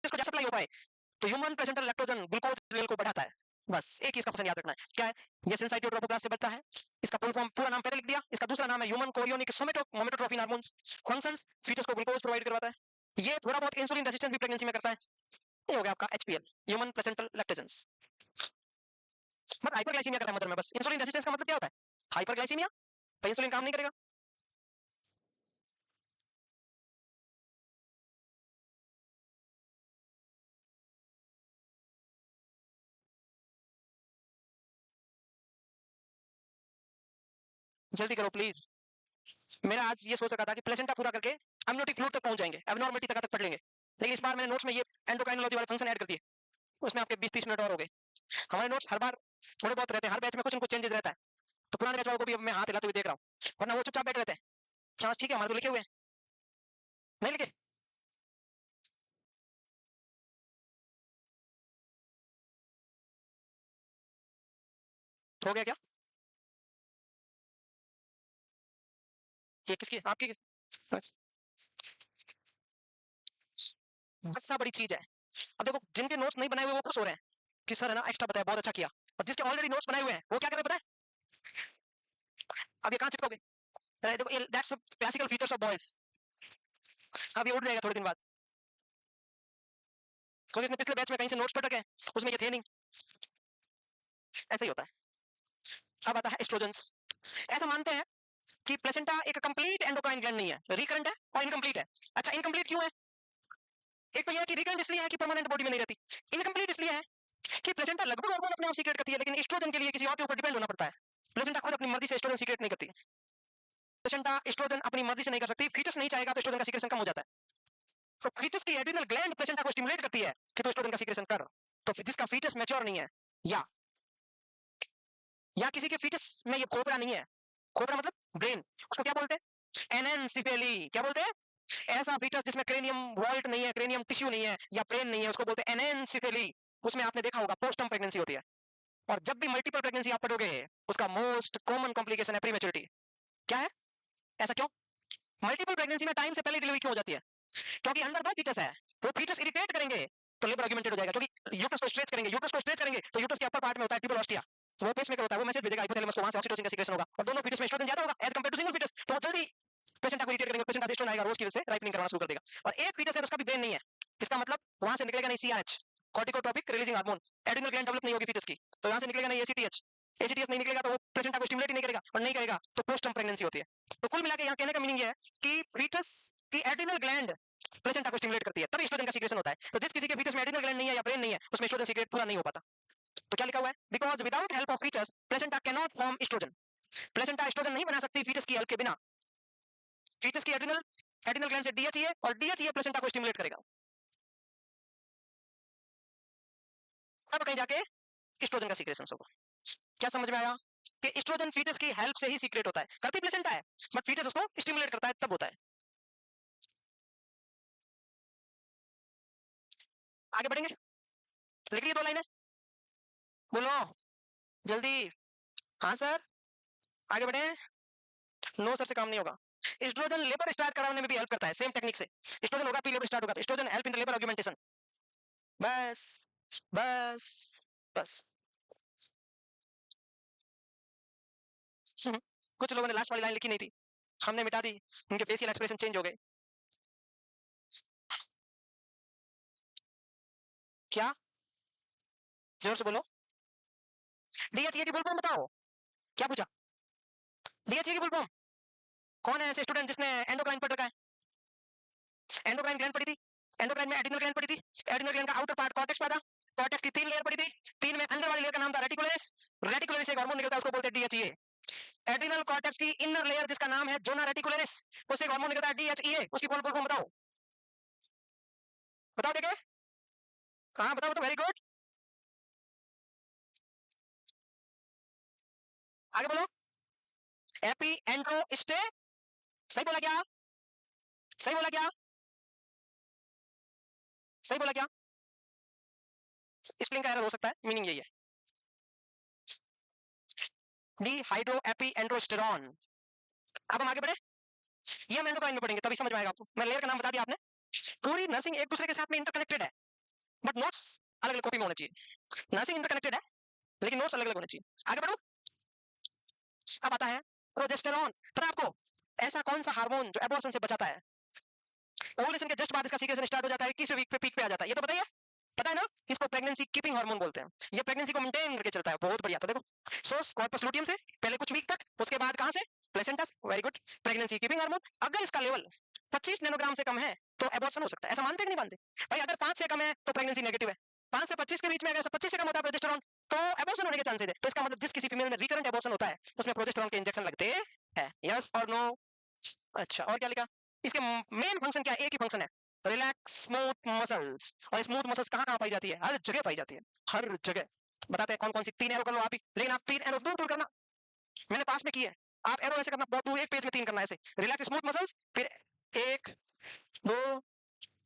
इसको जैसे सप्लाई हो पाए तो human placental lactogen glucose level को बढ़ाता है। बस एक ही इसका फंक्शन याद रखना है, क्या है? ये सेंसाइटिव ट्रोपोप्लास्ट से बनता है। इसका फुल फॉर्म पूरा नाम पहले लिख दिया। इसका दूसरा नाम है human chorionic somatotrophin hormones. Functions, fetus को ग्लूकोज प्रोवाइड करवाता है। ये थोड़ा बहुत इंसुलिन रेजिस्टेंस भी प्रेगनेंसी में करता है। ये हो गया आपका एचपीएल, ह्यूमन प्लेसेंटल लैक्टेजेंस। मतलब हाइपरग्लाइसीमिया करता है मदर में। बस इंसुलिन रेजिस्टेंस का मतलब क्या होता है? हाइपरग्लाइसीमिया, तो इंसुलिन काम नहीं करेगा। जल्दी करो प्लीज। मेरा आज ये सोच रखा था कि प्लेसेंटा पूरा करके अम्नियोटिक फ्लूइड तक पहुंच जाएंगे, एब्नॉर्मलिटी तक पढ़ लेंगे, लेकिन इस बार मैंने नोट्स में ये एंडोक्राइनोलॉजी वाले फंक्शन ऐड कर दिए। उसमें आपके 20-30 मिनट और हो गए। हमारे नोट्स हर बार थोड़े बहुत रहते हैं, हर बैच में कुछ न कुछ चेंजेस रहता है, तो पुराने बैच वालों को भी अब मैं हाथ हिलाते हुए देख रहा हूँ, वरना वो चुपचाप बैठ रहते हैं। हाँ ठीक है, हमारे तो लिखे हुए हैं। नहीं लिखे? तो हो गया क्या? ये किसकी, आपकी गुस्सा बड़ी चीज है। अब देखो, जिनके नोट्स नहीं बनाए हुए वो खुश हो रहे हैं कि सर है ना एक्स्ट्रा बताया, बहुत अच्छा किया, और जिसके ऑलरेडी नोट्स बनाए हुए हैं वो क्या कर रहे हैं पता है? अब ये कहाँ चिपकोगे? देखो, that's classical features of boys. अब ये उड़ जाएगा थोड़े दिन बाद, क्योंकि इसने पिछले बैच में कहीं से नोट्स पढ़ रखे हैं, उसमें ये थे नहीं। ऐसा ही होता है। अब आता है एस्ट्रोजेंस। ऐसा मानते हैं कि प्लेसेंटा एक कंप्लीट एंडोक्राइन ग्लैंड नहीं है, रिकरेंट है और इनकम्प्लीट है। अच्छा, इनकम्प्लीट क्यों है? एक तो यह है कि रिकरेंट इसलिए है कि परमानेंट बॉडी में नहीं रहती। इनकम्प्लीट इसलिए है कि प्लेसेंटा लगभग हार्मोन अपने आप सीक्रेट करती है, लेकिन एस्ट्रोजन के लिए किसी और के ऊपर डिपेंड होना पड़ता है। प्लेसेंटा खुद अपनी मर्जी से एस्ट्रोजन सीक्रेट नहीं करती। प्लेसेंटा एस्ट्रोजन अपनी मर्जी से नहीं कर सकती, फीटस नहीं चाहेगा तो एस्ट्रोजन का सीक्रेशन कम हो जाता है। तो फीटस की एड्रिनल ग्लैंड प्लेसेंटा को स्टिमुलेट करती है कि तो एस्ट्रोजन का सीक्रेशन कर। तो जिसका फीटस मैच्योर नहीं है, या किसी के फीटस में ये खोपड़ा नहीं है, खोपड़ा मतलब ब्रेन, उसको क्या बोलते हैं? एनेंसिफेली। क्या बोलते हैं? ऐसा फीटस जिसमें क्रेनियम वॉल्ट नहीं है, क्रेनियम टिश्यू नहीं है, या ब्रेन नहीं है, उसको बोलते हैं एनेंसिफेली। उसमें आपने देखा होगा पोस्टम प्रेगनेंसी होती है। और जब भी मल्टीपल प्रेगनेंसी आप पढ़ोगे, उसका मोस्ट कॉमन कॉम्प्लिकेशन है प्रीमेच्योरिटी। क्या है? ऐसा क्यों? मल्टीपल प्रेगनेंसी में टाइम से पहले डिलीवरी क्यों हो जाती है? क्योंकि अंदर दो फीटस है, वो फीटस इरिटेट करेंगे तो लिवर ऑगमेंटेड हो जाएगा, क्योंकि यूट्रस को स्ट्रेच करेंगे, यूट्रस को स्ट्रेच करेंगे तो यूट्रस के अपर पार्ट में होता है ट्यूबल ऑस्टिया, तो वो पेसमेकर होता है, वो मैसेज भेजेगा हाइपोथैलेमस को, वहां से ऑक्सीटोसिन का सीक्रेशन होगा, और दोनों फीटस में एस्ट्रोजन ज्यादा होगा as compared to single fetus, तो वो जल्दी पेशेंट को इरिटेट करेंगे, पेशेंट एस्ट्रोजन आएगा, रोज की वजह से राइपनिंग करवाना शुरू कर देगा। और एक फीटस है उसका भी ब्रेन नहीं है, इसका मतलब वहां से निकलेगा नहीं CRH, corticotropic releasing hormone, adrenal gland develop नहीं होगी फीटस की, तो यहां से निकलेगा नहीं एसीटीएच, एसीटीएच नहीं निकलेगा तो वो प्लेसेंटा को स्टिमुलेट ही नहीं करेगा, और नहीं करेगा तो पोस्टम प्रेगनेंसी होती है। तो कुल मिला के यहाँ कहने का मीनिंग ये है कि फीटस की एड्रिनल ग्लैंड प्लेसेंटा को स्टिमुलेट करती है, तब एस्ट्रोजन का सीक्रेशन होता है। तो जिस किसी के फीटस में एड्रिनल ग्लैंड नहीं है या ब्रेन नहीं है, उसमें एस्ट्रोजन सीक्रेट पूरा नहीं हो पाता। तो क्या लिखा हुआ है? Because without help of fetus placenta can not form estrogen. Placenta estrogen नहीं बना सकती फीटस की हेल्प के बिना। फीटस की एड्रिनल एड्रिनल ग्लैंड से डीएचईए, और डीएचईए प्लेसेंटा को स्टिमुलेट करेगा, तब कहीं जाके एस्ट्रोजन का सीक्रेशन होगा। क्या समझ में आया? कि एस्ट्रोजन फीटस की हेल्प से ही सीक्रेट होता है, करती प्लेसेंटा है बट फीटस उसको स्टिमुलेट करता है, तब होता है। आगे बढ़ेंगे, लिख लिए 2 लाइनें, बोलो जल्दी। हाँ सर, आगे बढ़े। नो सर से काम नहीं होगा। एस्ट्रोजन लेबर स्टार्ट कराने में भी हेल्प करता है, सेम टेक्निक से। एस्ट्रोजन होगा, पी लेबर स्टार्ट होगा, तो estrogen help in the labour augmentation. बस बस बस। कुछ लोगों ने लास्ट वाली लाइन लिखी नहीं थी, हमने मिटा दी, उनके फेशियल एक्सप्रेशन चेंज हो गए। क्या? जोर से बोलो। डीएचए की फुल फॉर्म बताओ। क्या पूछा? डीएचए की फुल फॉर्म? कौन है ऐसे स्टूडेंट जिसने एंडोक्राइन पढ़ रखा है? एंडोक्राइन ग्लैंड पढ़ी थी, एंडोक्राइन में एड्रिनल ग्लैंड पढ़ी थी, एड्रिनल ग्लैंड का आउटर पार्ट कॉर्टेक्स पढ़ा, कॉर्टेक्स की 3 लेयर पढ़ी थी, 3 में अंदर वाली लेयर का नाम था रेटिकुलस, रेटिकुलस एक हार्मोन निकलता है उसको बोलते हैं डीएचईए। एड्रिनल कॉर्टेक्स की इनर लेयर जिसका नाम है जोना रेटिकुलरिस, उससे एक हार्मोन निकलता है डीएचईए, उसकी फुल फॉर्म बताओ। बताओ देखे। हाँ बताओ, वेरी गुड। आगे बोलो। एपी एंड्रो स्टे। सही बोला क्या? सही बोला क्या? सही बोला क्या? स्पेलिंग का एरर हो सकता है, मीनिंग यही है। Dehydroepiandrosterone. अब हम आगे बढ़े, ये हम एंडोक्राइन में पढ़ेंगे तभी समझ में आएगा आपको। मैं लेयर का नाम बता दिया आपने। पूरी नर्सिंग एक दूसरे के साथ में इंटरकनेक्टेड है। बट नोट्स अलग अलग कॉपी में होने चाहिए। नर्सिंग इंटरकनेक्टेड है लेकिन नोट्स अलग अलग होने चाहिए। आगे बढ़ो। अब आता है प्रोजेस्टेरॉन। पता है आपको ऐसा कौन सा हार्मोन जो एबॉर्शन से बचाता है? ओवुलेशन के जस्ट बाद इसका सीक्रेशन स्टार्ट हो जाता है, किस वीक पे पीक पे आ जाता है, ये तो बताइए। पता है ना? इसको प्रेगनेंसी कीपिंग हार्मोन बोलते हैं। ये प्रेगनेंसी को मेंटेन करके चलता है। बहुत बढ़िया। तो देखो सोर्स कॉर्पस लुटियम से पहले कुछ वीक तक, उसके बाद कहां से? प्लेसेंटा से। Very good. Pregnancy keeping hormone. अगर इसका लेवल 25 नैनोग्राम से कम है तो एबॉर्शन हो सकता है। ऐसा मानते हैं कि नहीं मानते भाई? अगर 5 से कम है तो प्रेगनेंसी नेगेटिव है। 5 से 25 के बीच में अगर 25 से कम होता है प्रोजेस्टेरॉन तो एबॉर्शन होने के चांसेस है। तो इसका मतलब जिस किसी फीमेल में रिकरेंट एबॉर्शन होता है उसमें प्रोजेस्टेरॉन के इंजेक्शन लगते हैं। यस और नो? अच्छा, और क्या लिखा? इसके मेन फंक्शन क्या है? एक ही फंक्शन है, रिलैक्स स्मूथ मसल्स। और स्मूथ मसल्स कहां कहां पाई जाती है? हर जगह पाई जाती है, हर जगह। बताते हैं कौन कौन सी। 3 एरो कर लो आप ही, लेकिन आप 3 एरो दूर दूर करना। मैंने पास में की है। आप एरो ऐसे करना बहुत दूर, एक पेज में 3 करना ऐसे। रिलैक्स स्मूथ मसल्स, फिर 1 2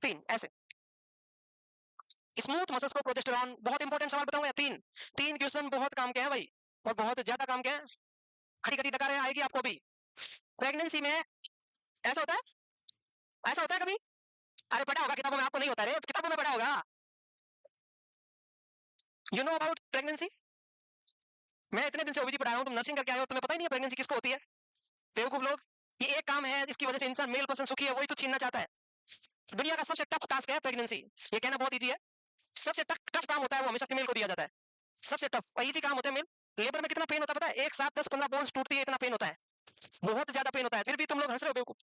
3 ऐसे। स्मूथ मसल्स को प्रोजेस्टेरॉन। बहुत इंपॉर्टेंट सवाल बताऊंगा। 3 क्वेश्चन बहुत काम के हैं भाई, और बहुत ज्यादा काम के हैं। खड़ी खड़ी डकारें आएगी आपको भी। प्रेगनेंसी में ऐसा होता है, ऐसा होता है कभी? अरे पढ़ा होगा किताबों में, आपको नहीं होता रे, किताबों में पढ़ा होगा। You know about pregnancy? मैं इतने दिन से ओबीजी पढ़ा रहा हूं, तुम नर्सिंग करके आए हो, तुम्हें पता ही नहीं है प्रेगनेंसी किसको होती है? बेवकूफ लोग। ये एक काम है जिसकी वजह से इंसान मेल पर्सन सुखी है, वही तो छीनना चाहता है। दुनिया का सबसे टफ टास्क है प्रेगनेंसी। ये कहना बहुत ईजी है, सबसे टफ काम होता है वो हमेशा फीमेल को दिया जाता है। सबसे टफ और ईजी काम होता है मेल। लेबर में कितना पेन होता है पता है? एक साथ 10-15 बोन्स टूटती है, इतना पेन होता है, बहुत ज्यादा पेन होता है। फिर भी तुम लोग हंस रहे हो बेवकूफ,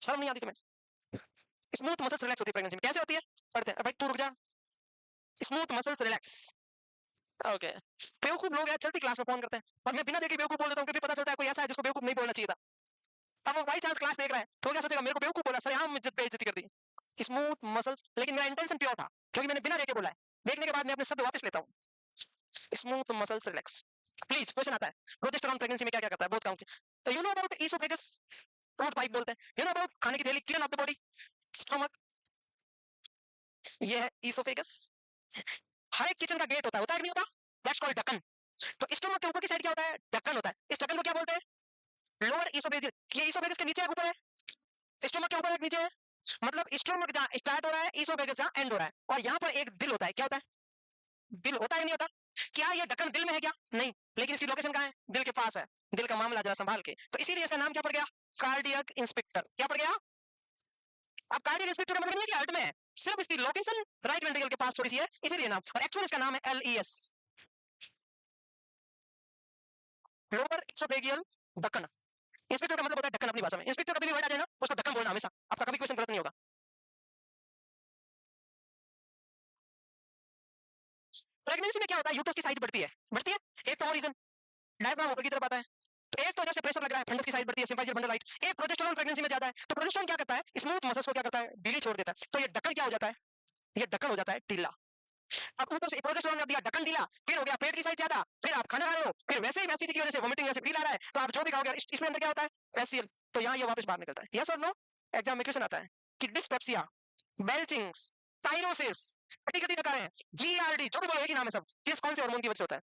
शर्म नहीं आती तुम्हें? स्मूथ मसल्स रिलैक्स होती है प्रेगनेंसी में। कैसे होती है? पढ़ते हैं भाई, तू रुक जा। Smooth muscles relax. ओके। बेवकूफ लोग हैं, चलती क्लास में फोन करते हैं और मैं बिना देखे बेवकूफ बोल देता हूँ, क्योंकि पता चलता है कोई ऐसा है जिसको बेवकूफ नहीं बोलना चाहिए था। अब वो बाई चांस क्लास देख रहा है तो क्या सोचेगा? मेरे को बेवकूफ बोला, सरेआम इज्जत पे इज्जती कर दी। स्मूथ मसल्स, लेकिन मेरा इंटेंशन प्योर था, क्योंकि मैंने बिना देखे बोला है। देखने के बाद मैं अपने शब्द वापस लेता हूँ। Smooth muscles relax. Please question आता है, प्रोजेस्टेरॉन प्रेगनेंसी में क्या क्या करता है? बहुत काम। You know about oesophagus, food pipe बोलते हैं। यू नो अबाउट खाने की थैली, kitchen of the body, stomach, ये है ईसोफेगस। हर एक किचन का गेट होता है कि नहीं होता? दैट्स कॉल्ड ढक्कन। तो स्टमक के ऊपर की साइड क्या होता है? ढक्कन होता है। इस ढक्कन को क्या बोलते हैं? Lower oesophagus. ये ईसोफेगस के नीचे है ऊपर है? स्टमक के ऊपर है नीचे है? मतलब स्टमक जहां स्टार्ट हो रहा है, ईसोफेगस जहां एंड हो रहा है, और यहाँ पर एक दिल होता है। क्या होता है? दिल होता है नहीं होता? क्या ये ढक्कन दिल में है क्या? नहीं, लेकिन इसकी लोकेशन कहाँ है? दिल के पास है। दिल का मामला जरा संभाल के। तो इसीलिए इसका नाम क्या पड़ गया? Cardiac inspector. क्या पड़ गया? अब कार्डियक इंस्पेक्टर का मतलब नहीं है कि हार्ट में है, सिर्फ इसकी लोकेशन राइट वेंट्रिकल के पास थोड़ी सी है, इसीलिए नाम। और एक्चुअली इसका नाम है LES, लोअर इसोफेगियल ढक्कन। इंस्पेक्टर का मतलब होता है ढक्कन अपनी भाषा में। इंस्पेक्टर कभी भी वर्ड आ जाए ना, उसको ढक्कन बोलना हमेशा, आपका कभी क्वेश्चन गलत नहीं होगा। प्रेगनेंसी में क्या होता है? यूट्रस की साइज बढ़ती है, बढ़ती है। एक तो और रीजन, डायफ्राम ऊपर की तरफ आता है। तो एक तो जैसे प्रेशर लग रहा है, फंडस की साइज बढ़ती है, सिंपैथी बंडल राइट। एक प्रोजेस्टेरॉन प्रेगनेंसी में ज्यादा है, तो प्रोजेस्टेरॉन क्या करता है? स्मूथ मसल्स को क्या करता है? ढीली छोड़ देता है। तो ये ढक्कन क्या हो जाता है? ये ढक्कन हो जाता है ढीला। अब ऊपर से प्रोजेस्टेरॉन कर दिया, ढक्कन ढीला, फिर हो गया पेट की साइज ज्यादा, फिर आप खाना खा रहे हो, फिर वैसे ही वैसी की वजह से वोमिटिंग जैसे फील आ रहा है, तो आप जो भी खाओगे इसमें अंदर क्या होता है? फैसियल। तो यहाँ ये वापस बाहर निकलता है। यस और नो? एग्जाम में क्वेश्चन आता है कि डिस्पेप्सिया, बेल्चिंग्स, टाइरोसिस, कटी कटी डकार है, GERD, जो भी बोलो एक ही नाम है सब, किस कौन से हार्मोन की वजह से होता है?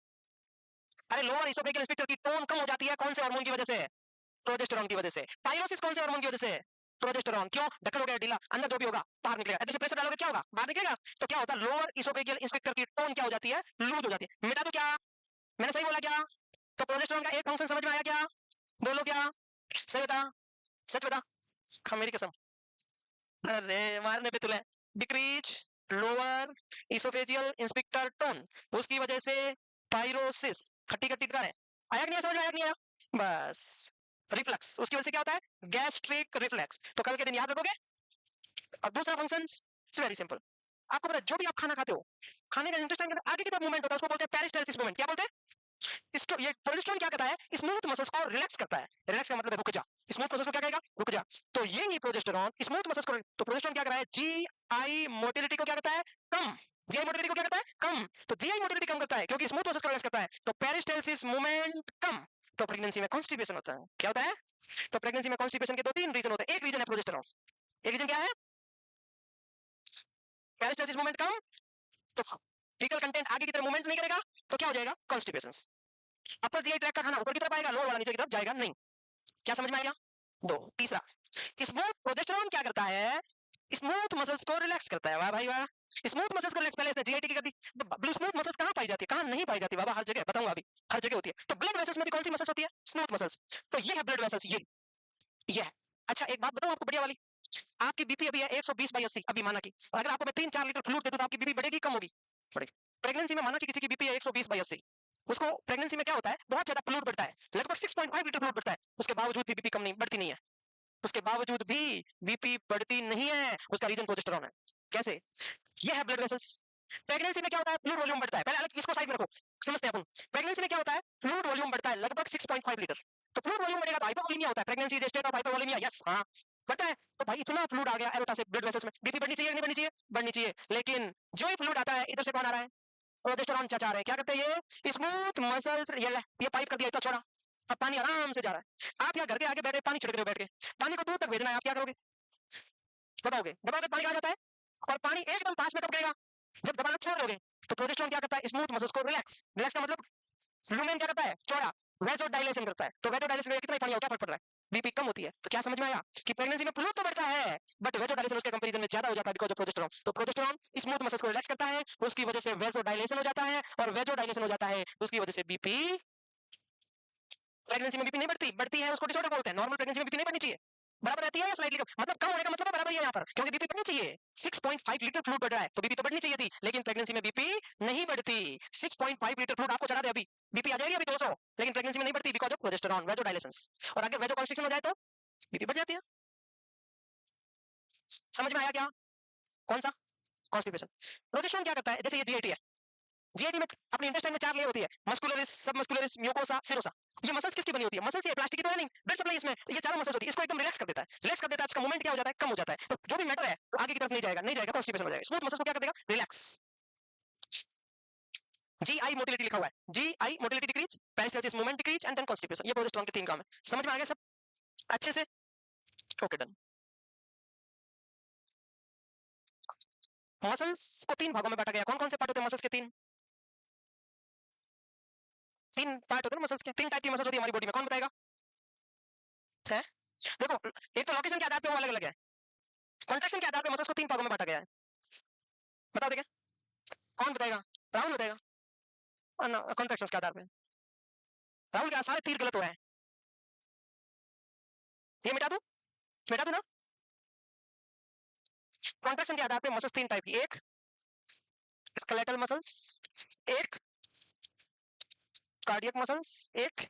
अरे लोअर इसोफेजियल स्फिंक्टर की टोन कम हो जाती है, कौन से हार्मोन की वजह से? प्रोजेस्टेरॉन की वजह से। पाइरोसिस कौन से हार्मोन की वजह से? प्रोजेस्टेरॉन। क्यों? ढक्कन हो गया ढीला, अंदर जो भी होगा बाहर निकलेगा। जैसे प्रेशर डालोगे क्या होगा? बाहर निकलेगा। तो क्या होता है? लोअर इसोफेजियल स्फिंक्टर की टोन क्या हो जाती है? लूज हो जाती है। मिटा तो क्या? मैंने सही बोला क्या? तो प्रोजेस्टेरॉन का एक फंक्शन समझ में आया क्या? बोलो क्या? सही बता, सच बता, खा मेरी कसम। अरे मारने पे तुले। Decrease lower oesophageal sphincter tone, उसकी वजह से पाइरोसिस, खट्टी खट्टी का है। आया कि नहीं? समझ में आया कि नहीं आया? बस। रिफ्लक्स, उसकी वजह से क्या होता है? Gastric reflux. तो कल के दिन याद रखोगे। और दूसरा फंक्शन इट्स वेरी सिंपल। आपको पता है जो भी आप खाना खाते हो, खाने का इंटेस्टाइन के अंदर आगे की तरफ मूवमेंट होता है, उसको बोलते हैं पेरिस्टालसिस मूवमेंट। क्या बोलते हैं? ये प्रोजेस्टेरॉन क्या करता है? स्मूथ मसल्स को रिलैक्स करता है। रिलैक्स का मतलब है रुक जा। स्मूथ मसल्स को क्या कहेगा? रुक जा। तो ये नहीं प्रोजेस्टेरॉन स्मूथ मसल्स को, तो प्रोजेस्टेरॉन क्या कर रहा है? GI मोटिलिटी को क्या करता है? कम। GI मोटिलिटी को क्या करता है? कम। तो GI मोटिलिटी कम करता है क्योंकि स्मूथ मसल्स को रिलैक्स करता है, तो पेरिस्टालसिस मूवमेंट कम। तो प्रेगनेंसी में कॉन्स्टिपेशन होता है। क्या होता है? तो प्रेगनेंसी में कॉन्स्टिपेशन के 2-3 रीजन होते हैं। एक रीजन है प्रोजेस्टेरॉन। एक रीजन क्या है? पेरिस्टालसिस मूवमेंट कम, तो फीकल कंटेंट आगे की तरफ मूवमेंट नहीं करेगा, तो क्या हो जाएगा? कॉन्स्टिपेशन। अपर जीआई ट्रैक का खाना ऊपर की तरफ आएगा, लोअर वाला नीचे की तरफ जाएगा नहीं। क्या समझ में आएगा? दो। तीसरा, स्मूथ प्रोजेस्टेरॉन क्या करता है? स्मूथ मसल्स को रिलैक्स करता है। वाह भाई वाह, स्मूथ मसल्स कर पहले इसने जीआईटी की कर दी। ब्लू स्मूथ मसल्स कहां पाई जाती है, कहां नहीं पाई जाती बाबा, हर जगह बताऊंगा अभी, हर जगह होती है। तो ब्लड वेसल्स में भी कौन सी मसल्स होती है, स्मूथ मसल्स। तो ये है ब्लड वेसल्स, ये है। अच्छा एक बात बताऊं आपको बढ़िया वाली, आपकी बीपी अभी है 120/80, अभी माना कि अगर आपको मैं 3-4 लीटर फ्लूइड दे दूं तो आपकी बीपी बढ़ेगी कम होगी, बढ़ेगी। प्रेगनेंसी में माना कि किसी की बीपी है 120/80, उसको प्रेगनेंसी में क्या होता है, बहुत ज्यादा फ्लूइड बढ़ता है, लगभग 6.5 लीटर फ्लूइड बढ़ता है, उसके बावजूद भी बीपी कम नहीं बढ़ती नहीं है, उसके बावजूद भी बीपी बढ़ती नहीं है। उसका रीजन प्रोजेस्टेरॉन है। कैसे, ये है ब्लड वेसल्स। प्रेगनेंसी में क्या होता है, फ्लूइड वॉल्यूम बढ़ता है, पहले अलग इसको साइड में रखो, समझते हैं अपन। प्रेगनेंसी में क्या होता है, फ्लूइड वॉल्यूम बढ़ता है लगभग 6.5 लीटर। तो फ्लूइड वॉल्यूम बढ़ेगा तो हाइपोवोलेमिया होता है, pregnancy is state of hypovolemia, yes हाँ पता है। तो भाई इतना फ्लूइड आ गया एरोटा से ब्लड वेसल्स में, बीपी बढ़नी चाहिए नहीं बढ़नी चाहिए, बढ़नी चाहिए। लेकिन जो ही फ्लूइड आता है इधर से कौन आ रहा है, प्रोजेस्टेरॉन चचा रहे हैं। क्या करते हैं ये स्मूथ मसल्स, ये पाइप कर दिया इतना छोड़ा, अब पानी आराम से जा रहा है। आप यहाँ घर के आगे बैठे पानी छिड़क रहे हो बैठ के, पानी को दूर तक भेजना है, आप क्या करोगे, दबाओगे, दबाओगे पानी आ जाता है। और पानी एकदम पास में कब गिरेगा, जब दबाना छोड़ दोगे। तो प्रोजेस्टेरॉन क्या करता है, स्मूथ मसल्स को रिलैक्स, रिलैक्स का मतलब लुमेन क्या करता है, चौड़ा, वेजो डायलेशन करता है। तो वेजो डायलेशन में कितना पानी होता है, फर्क पड़ रहा है, बीपी कम होती है। तो क्या समझ में आया कि प्रेगनेंसी में फ्लूइड तो बढ़ता है बट वेजो डायलेशन उसके कंपैरिजन में ज्यादा हो जाता है बिकॉज़ ऑफ प्रोजेस्टेरॉन। तो प्रोजेस्टेरॉन स्मूथ मसल्स को रिलैक्स करता है, उसकी वजह से वेजो डायलेशन हो जाता है, और वेजो डायलेशन हो जाता है उसकी वजह से बीपी, प्रेगनेंसी में बीपी नहीं बढ़ती, बढ़ती है उसको डिसऑर्डर बोलते हैं। नॉर्मल प्रेगनेंसी में बीपी नहीं बढ़नी चाहिए, बराबर रहती है या स्लाइटली कम, मतलब कम होने का मतलब है बराबर ही है यहाँ पर, क्योंकि बीपी बढ़नी चाहिए। 6.5 लीटर फ्लूइड बढ़ रहा है तो बीपी तो बढ़नी चाहिए थी, लेकिन प्रेगनेंसी में बीपी नहीं बढ़ती। 6.5 लीटर फ्लूइड आपको चढ़ा दे अभी, बीपी आ जाएगी अभी 200, लेकिन प्रेगनेंसी में नहीं बढ़ती बिकॉज ऑफ प्रोजेस्टेरॉन, वेजोडाइलेशंस। और अगर वेजोकॉन्स्ट्रिक्शन हो जाए तो बीपी बढ़ जाती है। समझ में आया क्या, कौन सा, कॉन्स्टिपेशन। प्रोजेस्टेरॉन क्या करता है, जैसे ये जीआईटी है, जीआईटी में अपने इंटेस्टाइन में 4 लेयर होती है, मस्कुलरिस, सबमस्कुलरिस, म्यूकोसा, सिरोसा। ये मसल्स किसकी बनी होती है, मसल्स ये प्लास्टिक की तो है नहीं, ब्लड सप्लाई इसमें, तो ये चारों मसल्स होती है, इसको एकदम रिलैक्स कर देता है, रिलैक्स कर देता है, इसका मूवमेंट क्या हो जाता है, कम हो जाता है। तो जो भी मैटर है वो आगे की तरफ नहीं जाएगा, नहीं जाएगा, कॉन्स्टिपेशन हो जाएगा। स्मूथ मसल्स को क्या कर देगा, रिलैक्स। जीआई मोटिलिटी लिखा हुआ है, GI motility decrease, peristalsis movement decrease and then constipation. ये प्रोजेस्टेरॉन के 3 काम है। समझ में आ गया सब अच्छे से, ओके डन। मसल्स को 3 भागों में बांटा गया, कौन कौन से पार्ट होते हैं मसल्स के, 3 पार्ट होते हैं मसल्स के, 3 टाइप की मसल्स होती है हमारी बॉडी में, कौन बताएगा है। देखो एक तो लोकेशन के आधार पे वो अलग अलग है, कॉन्ट्रैक्शन के आधार पे मसल्स को 3 भागों में बांटा गया है। बता देगा, कौन बताएगा, राहुल बताएगा। कॉन्ट्रैक्शन के आधार पे राहुल के सारे तीर गलत हो रहे हैं, ये मिटा दू ना। कॉन्ट्रैक्शन के आधार पे मसल्स 3 टाइप की, एक स्केलेटल मसल्स, एक कार्डियक मसल्स, एक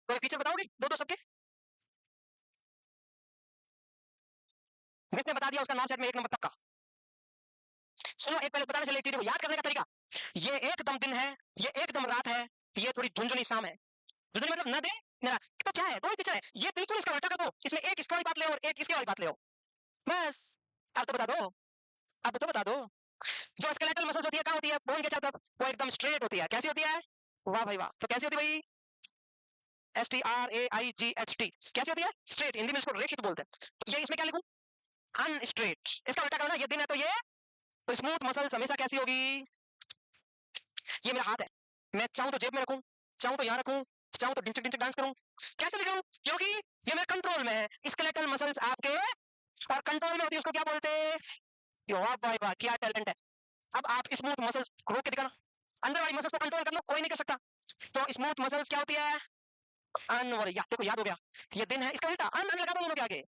कोई फीचर बताओगे दो दो सबके, जिसने बता दिया उसका 9 सेट में 1 नंबर पक्का। सुनो एक पहले बताने से लेती याद करने का तरीका, ये एकदम दिन है, ये एकदम रात है, ये थोड़ी झुंझुनी शाम है। झुंझुनी मतलब न दे मेरा, तो क्या है, दो ही पिक्चर है, ये बिल्कुल इसका उल्टा कर दो, इसमें एक इसकी वाली बात ले और एक इसकी वाली बात ले आओ, बस। अब तो बता दो, अब तो बता दो। जो स्केलेटल मसल्स होती है कहाँ होती है, बोन के चारों तरफ, वो एकदम स्ट्रेट होती है, कैसी होती है, वाह भाई वाह, तो कैसी होती है भाई, STRAIGHT, कैसी होती है, स्ट्रेट, हिंदी में इसको रेखित बोलते हैं। तो ये इसमें क्या लिखूं, अनस्ट्रेट, इसका उल्टा करो ना, ये दिन है तो ये, तो स्मूथ मसल्स हमेशा कैसी होगी, ये मेरा हाथ है, मैं चाहूं तो जेब में रखूं, चाहूं तो यहाँ रखूं, चाहूं तो डिंचक डिंचक डांस करूं, कैसे लिखूं, क्योंकि ये मेरे कंट्रोल में है। स्केलेटल मसल्स आपके और कंट्रोल में होती है, उसको क्या बोलते हैं, वाह भाई वाह क्या टैलेंट है। अब आप स्मूथ मसल्स रोक के दिखाना, अंदर वाली मसल्स को कंट्रोल कर लो, कोई नहीं कर सकता। तो स्मूथ मसल्स क्या होती है, अनवर, या देखो याद हो गया, ये दिन है, इसका उल्टा अन, अन लगा दो दोनों के आगे,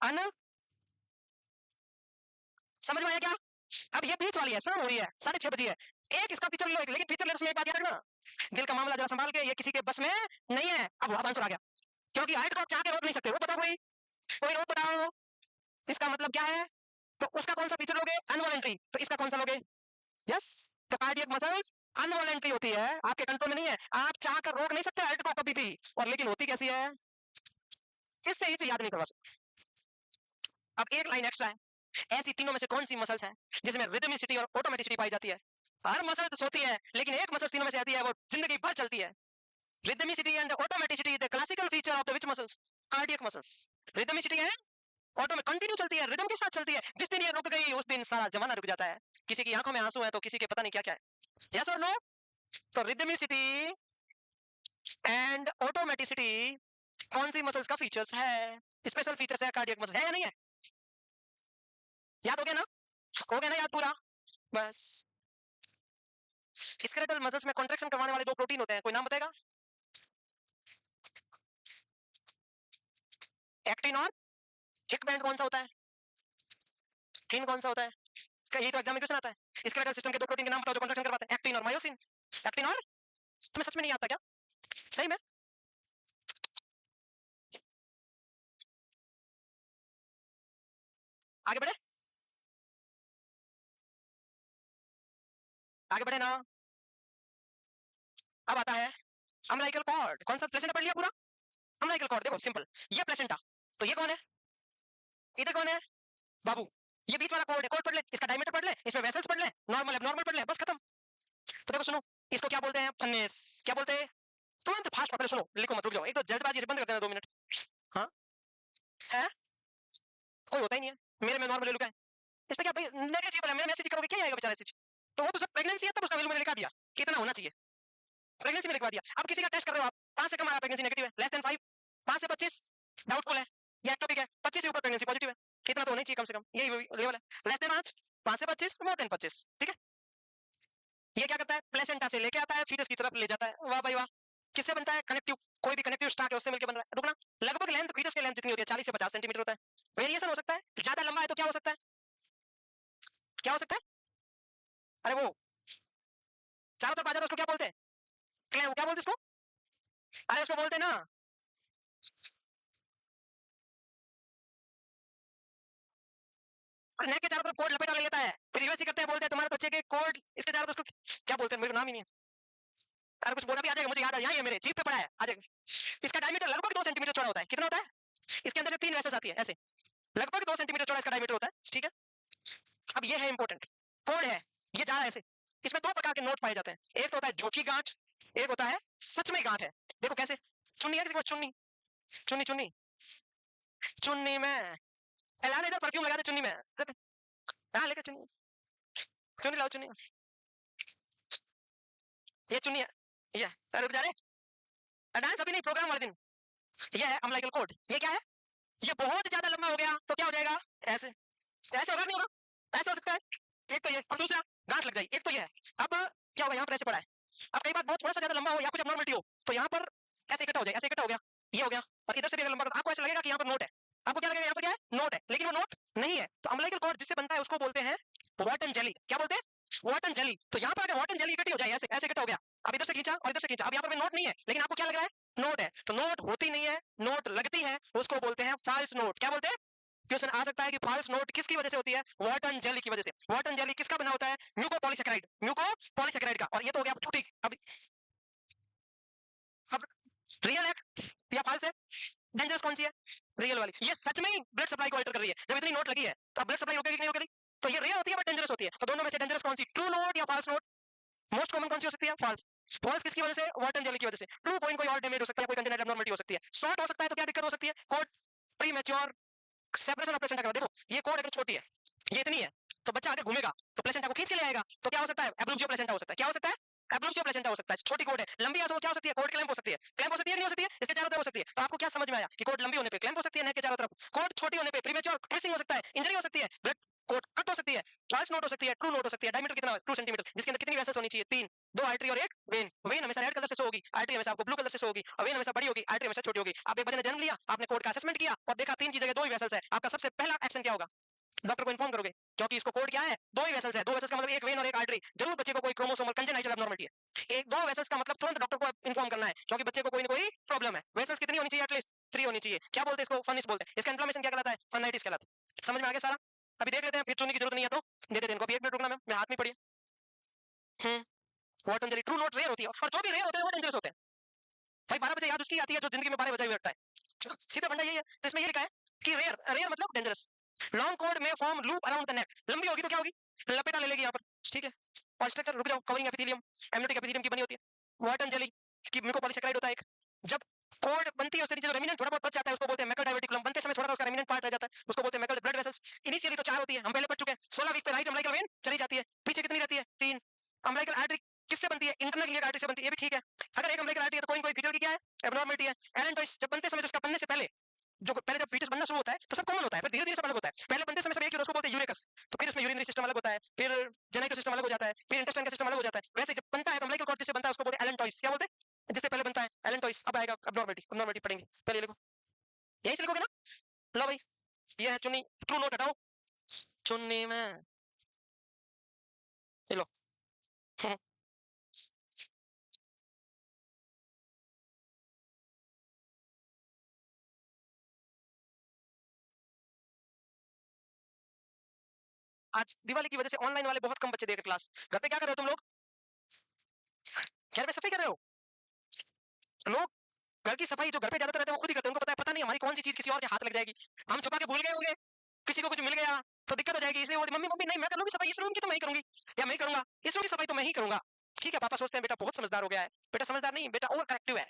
अन। समझ में आया क्या। अब ये बीच वाली है, शाम हो रही है, 6:30 बजी है, एक इसका फीचर ले, लेकिन फीचर लेने से एक बात याद रखना, दिल का मामला जरा संभाल के, ये किसी के बस में नहीं है। अब वहां आंसर आ गया, क्योंकि हाइट को आप चाह के रोक नहीं सकते, वो बताओ कोई, कोई रोक बताओ, इसका मतलब क्या है। तो उसका कौन सा फीचर लोगे, अनवॉलेंट्री, तो इसका कौन सा लोगे, यस। तो कार्डियक मसल्स अनवॉलेंट्री होती है, आपके कंट्रोल में नहीं है, आप चाह कर रोक नहीं सकते हार्ट को कभी भी, और लेकिन होती कैसी है, इससे ही याद नहीं करवा सकते। अब एक लाइन एक्स्ट्रा है, ऐसी तीनों में से कौन सी मसल्स है जिसमें रिदमिसिटी और ऑटोमेटिसिटी पाई जाती है। हर मसल्स होती है लेकिन एक मसल तीनों में से आती है, वो जिंदगी भर चलती है। Rhythmicity and automaticity the classical feature of the which muscles, cardiac muscles. Rhythmicity है, ऑटो में कंटिन्यू चलती है, रिदम के साथ चलती है, जिस दिन ये रुक गई उस दिन सारा जमाना रुक जाता है। किसी की आंखों में आंसू है तो किसी के पता नहीं क्या क्या है, यस और नो। तो रिदमिसिटी एंड ऑटोमेटिसिटी कौन सी मसल्स का फीचर्स है, स्पेशल फीचर्स है कार्डियक मसल, है या नहीं है, याद हो गया ना? हो गया ना याद पूरा? बस स्केलेटल मसल्स में कॉन्ट्रैक्शन करवाने वाले 2 प्रोटीन होते हैं, कोई नाम बताएगा? एक्टिन और थिक बैंड कौन सा होता है? थिन कौन सा होता है? यही तो एग्जाम में क्वेश्चन आता है। स्केलेटल सिस्टम के 2 प्रोटीन के नाम बताओ जो कॉन्ट्रैक्शन करवाते हैं, एक्टिन और मायोसिन। एक्टिन और, तुम्हें सच में नहीं आता क्या? सही में? आगे बढ़े? आगे बढ़े ना? अब आता है अम्बिलिकल कॉर्ड। कौन सा? प्लेसेंटा पढ़ लिया पूरा? अम्बिलिकल कॉर्ड देखो सिंपल, ये प्लेसेंटा, तो ये कौन है? इधर कौन है? बाबू। ये बीच वाला कॉर्ड है, कॉर्ड पढ़ ले, इसका डायमीटर पढ़ ले, इसमें वेसल्स पढ़ ले, नॉर्मल एबनॉर्मल पढ़ ले, बस खत्म। तो देखो सुनो, इसको क्या बोलते हैं? फनेस। क्या बोलते हैं? तुरंत फास्ट पहले सुनो, लिखो मत, रुक जाओ, एक तो जल्दबाजी से बंद कर देना 2 मिनट। हाँ है, कोई होता ही नहीं है मेरे में, नॉर्मल लिखा है इस पे, क्या भाई नेगलिजिबल है, मेरे मैसेज करोगे क्या आएगा बेचारा मैसेज? तो वो तो जब प्रेगनेंसी है तब उसका वैल्यू मैंने लिखा दिया कितना होना चाहिए, प्रेगनेंसी में लिखवा दिया। अब किसी का टेस्ट कर रहे हो आप, 5 से कम आ रहा है प्रेगनेंसी नेगेटिव है, लेस देन 5, 5 से 25 डाउटफुल है, ये एक्टोपिक है, 25 से ऊपर प्रेगनेंसी पॉजिटिव है, इतना तो होना ही चाहिए कम से कम, यही लेवल है। लेस देन 5, 5 से 25, मोर देन 25, ठीक है। ये क्या करता है? प्लेसेंटा से लेके आता है, फीटस की तरफ ले जाता है। वाह भाई वाह। किससे बनता है? कनेक्टिव, कोई भी कनेक्टिव स्टार्ट है उससे मिलकर बन रहा है। रुकना, लगभग लेंथ फीटस की लेंथ जितनी होती है 40 से 50 सेंटीमीटर होता है। वेरिएशन हो सकता है, ज्यादा लंबा है तो क्या हो सकता है? क्या हो सकता है? अरे वो चारों तरफ आ जाता है, उसको क्या बोलते हैं? क्या बोलते हैं उसको? अरे उसको बोलते हैं ना, और नेक के चारों तरफ कोड लपेटा ले लेता है, फिर रिवर्स ही करते हैं, बोलते हैं तुम्हारे बच्चे के कोड इसके चारों तरफ, उसको क्या बोलते हैं? मेरे को नाम ही नहीं है। अरे कुछ बोला भी आ जाएगा, मुझे याद आ, यहाँ ही है मेरे जीप पे पड़ा है, आ जाएगा। इसका डायमीटर लगभग 2 सेंटीमीटर चौड़ा होता है। कितना होता है? इसके अंदर से 3 वेसल्स आती है ऐसे, लगभग 2 सेंटीमीटर चौड़ा इसका डायमीटर होता है, ठीक है। अब ये है इंपॉर्टेंट कोड है, ये जा रहा है ऐसे। इसमें 2 प्रकार के नोट पाए जाते हैं, एक तो होता है जोकी गांठ, एक होता है सच में गांठ है। देखो कैसे, चुन्नी है किसी के पास? चुन्नी, चुन्नी, चुन्नी, चुन्नी में एलान, इधर परफ्यूम लगा दे चुन्नी में, हाँ लेके चुन्नी, चुन्नी लाओ चुन्नी, ये चुन्नी है, ये रुक जा रहे, डांस अभी नहीं, प्रोग्राम वाले दिन। ये है अम्बिलिकल कॉर्ड। ये क्या है? ये बहुत ज्यादा लंबा हो गया तो क्या हो जाएगा? ऐसे, ऐसे होगा नहीं होगा? ऐसे हो सकता है। एक तो ये, अब दूसरा गांठ लग जाएगी, एक तो ये है। अब क्या होगा? यहाँ पर ऐसे पड़ा है, अब कई बार बहुत थोड़ा सा ज्यादा लंबा हो या कुछ अबनॉर्मलिटी हो तो यहाँ पर ऐसे इकट्ठा हो जाए, ऐसे इकट्ठा हो गया, ये हो गया, और इधर से भी अगर लंबा तो आपको ऐसा लगेगा कि यहाँ पर नोट है। आपको क्या लगेगा? यहाँ पर क्या है? नोट है, लेकिन वो नोट नहीं है। तो अम्बिलिकल कॉर्ड जिससे बनता है उसको बोलते हैं वॉटन जेली। क्या बोलते हैं? Wharton jelly. तो यहाँ पर अगर वॉटन जेली इकट्ठी हो जाए, ऐसे ऐसे इकट्ठा हो गया, अब इधर से खींचा और इधर से खींचा, अब यहाँ पर नोट नहीं है, लेकिन आपको क्या लग रहा है? नोट है। तो नोट होती नहीं है, नोट लगती है, उसको बोलते हैं फॉल्स नोट। क्या बोलते हैं? क्वेश्चन आ सकता है कि फॉल्स नोट किसकी वजह से होती है? वॉटन जेली की वजह से। वॉटन जेली किसका बना होता है? म्यूकोपॉलीसैकेराइड, म्यूकोपॉलीसैकेराइड का। और ये तो हो गया छुट्टी। अब रियल है या फॉल्स है? डेंजरस कौन सी है? रियल वाली। ये सच में ही ब्लड सप्लाई को अल्टर कर रही है, जब इतनी नोट लगी है तो अब ब्लड सप्लाई रोकेगी कि नहीं रोकेगी? तो ये रियल होती है बट डेंजरस होती है। तो दोनों में से डेंजरस कौन सी? ट्रू नोट या फॉल्स नोट? मोस्ट कॉमन कौन सी हो सकती है? फॉल्स। फॉल्स किसकी वजह से? वॉटन जेली की वजह से। ट्रू कोई और डैमेज हो सकता है, कोई कंजेनिटल एब्नॉर्मलिटी हो सकती है। शॉर्ट हो सकता है तो क्या दिक्कत हो सकती है? Code pre mature separation of placenta का। देखो ये कोड अगर छोटी है, ये इतनी है, तो बच्चा आगे घूमेगा तो प्लेसेंटा को खींच के ले आएगा, तो क्या हो सकता है? एब्रूजियो प्लेसेंटा हो सकता है। क्या हो सकता है? एब्रूजियो प्लेसेंटा हो सकता है। छोटी कोड है, लंबी है तो क्या हो सकती है? कोड क्लैंप हो सकती है। क्लैंप हो सकती है कि नहीं हो सकती है? इसके चारों तरफ हो सकती है। तो आपको क्या समझ में आया कि कोड लंबी होने पे क्लैंप हो सकती है नेक के चारों तरफ, कोड छोटी होने पे प्रीमेच्योर ट्विस्टिंग हो सकता है, इंजरी हो सकती है, ब्लड कोड कट हो सकती है, फॉल्स नोट हो सकती है, ट्रू नोट हो सकती है। डायमीटर कितना? 2 सेंटीमीटर, जिसके अंदर कितनी वेसल्स होनी चाहिए? 3, 2 आर्टरी और 1 वेन। वेन हमेशा रेड कलर से शो होगी, आर्टरी हमेशा आपको ब्लू कलर से शो होगी, और वेन हमेशा बड़ी होगी, आर्टरी हमेशा छोटी होगी। आप एक बच्चे ने जन्म लिया, आपने कोड का असेसमेंट किया और देखा 3 की जगह 2 ही वेसल्स है, आपका सबसे पहला एक्शन क्या होगा? डॉक्टर को इन्फॉर्म करोगे, क्योंकि इसको कोड क्या है? 2 ही वेसल्स है। 2 वेसल्स का मतलब एक वेन और एक आर्टरी। जरूर बच्चे को कोई क्रोमोसोमल कंजेनाइटल एब्नॉर्मलिटी है। एक 2 वेसल्स का मतलब तुरंत डॉक्टर को इन्फॉर्म करना है, क्योंकि बच्चे को कोई ना कोई प्रॉब्लम है। वेसल्स कितनी होनी चाहिए? एटलीस्ट 3 होनी चाहिए। क्या बोलते हैं इसको? फनिस बोलते हैं। इसका इन्फ्लेमेशन क्या कहलाता है? फनाइटिस कहलाता है। समझ में आ गया सारा? अभी देख लेते हैं, फिर चुनने की जरूरत नहीं है तो दे देते हैं इनको। अभी 1 मिनट रुकना मैम, मैं हाथ में पड़ी है। Wharton jelly true knot rare होती है, और जो भी रेयर होते हैं वो डेंजरस होते हैं। भाई 12 बजे याद उसकी आती है जो जिंदगी में 12 बजे बैठता है, सीधा फंडा यही है। तो इसमें ये लिखा है कि रेयर, रेयर मतलब डेंजरस। लॉन्ग कोड में form loop around the neck. लंबी होगी तो क्या होगी? लपेटा ले लेगी यहाँ पर, ठीक है। और स्ट्रक्चर, रुक जाओ, कवरिंग एपिथेलियम, एमनियोटिक एपिथेलियम की बनी होती है। वाटन जेली इसकी म्यूकोपॉलीसैकेराइड होता है एक। जब कोड बनती है उससे नीचे जो रेमिनेंट थोड़ा बहुत बच जाता है उसको बोलते हैं मैकल डायवर्टिकुलम। बनते समय थोड़ा सा उसका रेमिनेंट पार्ट रह जाता है, उसको बोलते हैं मैकल। ब्लड वेसल्स इनिशियली तो 4 होती है, हम पहले पढ़ चुके हैं। 16 वीक पे राइट अम्बिलिकल वेन चली जाती है, पीछे कितनी रहती है? 3। अम्बिलिकल आर्टरी किससे बनती है? इंटरनल इलियक आर्टरी से बनती है, ये भी ठीक है। अगर एक अम्बिलिकल आर्टरी है तो कोई फीटल की क्या है? एब्नॉर्मलिटी है। एलेंटोइस जब बनते समय, तो उसका बनने से पहले, जो पहले जब फीटस बनना शुरू होता है तो सब कॉमन होता है, फिर धीरे-धीरे सब अलग होता है। पहले बनते समय सब एक ही होता है, उसको बोलते हैं बोलते हैं यूरेकस। तो फिर उसमें यूरिनरी सिस्टम अलग होता है, फिर जेनेटिक सिस्टम अलग हो जाता है, फिर इंटेस्टाइन का सिस्टम अलग हो जाता है। वैसे जब बनता है तो अम्बिलिकल कॉर्ड जिससे बनता है उसको बोलते हैं एलेंटॉइस। क्या बोलते हैं? जिससे पहले बनता है एलेंटॉइस। अब आएगा अब्नॉर्मलिटी, अब्नॉर्मलिटी पढ़ेंगे। पहले लिखो, यही से लिखोगे ना। लो भाई, ये है चुन्नी, ट्रू नोट हटाओ चुन्नी में, ये लो। आज दिवाली की वजह से ऑनलाइन वाले बहुत कम बच्चे देख क्लास। घर पे क्या कर रहे हो तुम लोग? घर पे सफाई कर रहे हो लोग। घर की सफाई जो घर पे ज्यादातर रहते हैं वो खुद ही करते हैं। उनको पता है, पता नहीं हमारी कौन सी चीज किसी और के हाथ लग जाएगी, हम छुपा के भूल गए होंगे, किसी को कुछ मिल गया तो दिक्कत हो जाएगी। इसलिए वो मम्मी मम्मी नहीं मैं कर लूंगी सफाई, इस रूम की तो मैं ही करूंगी, या मैं ही करूंगा, इस रूम की सफाई तो मैं ही करूंगा। ठीक है, पापा सोचते हैं बेटा बहुत समझदार हो गया है। बेटा समझदार नहीं, बेटा ओवर करेक्टिव है,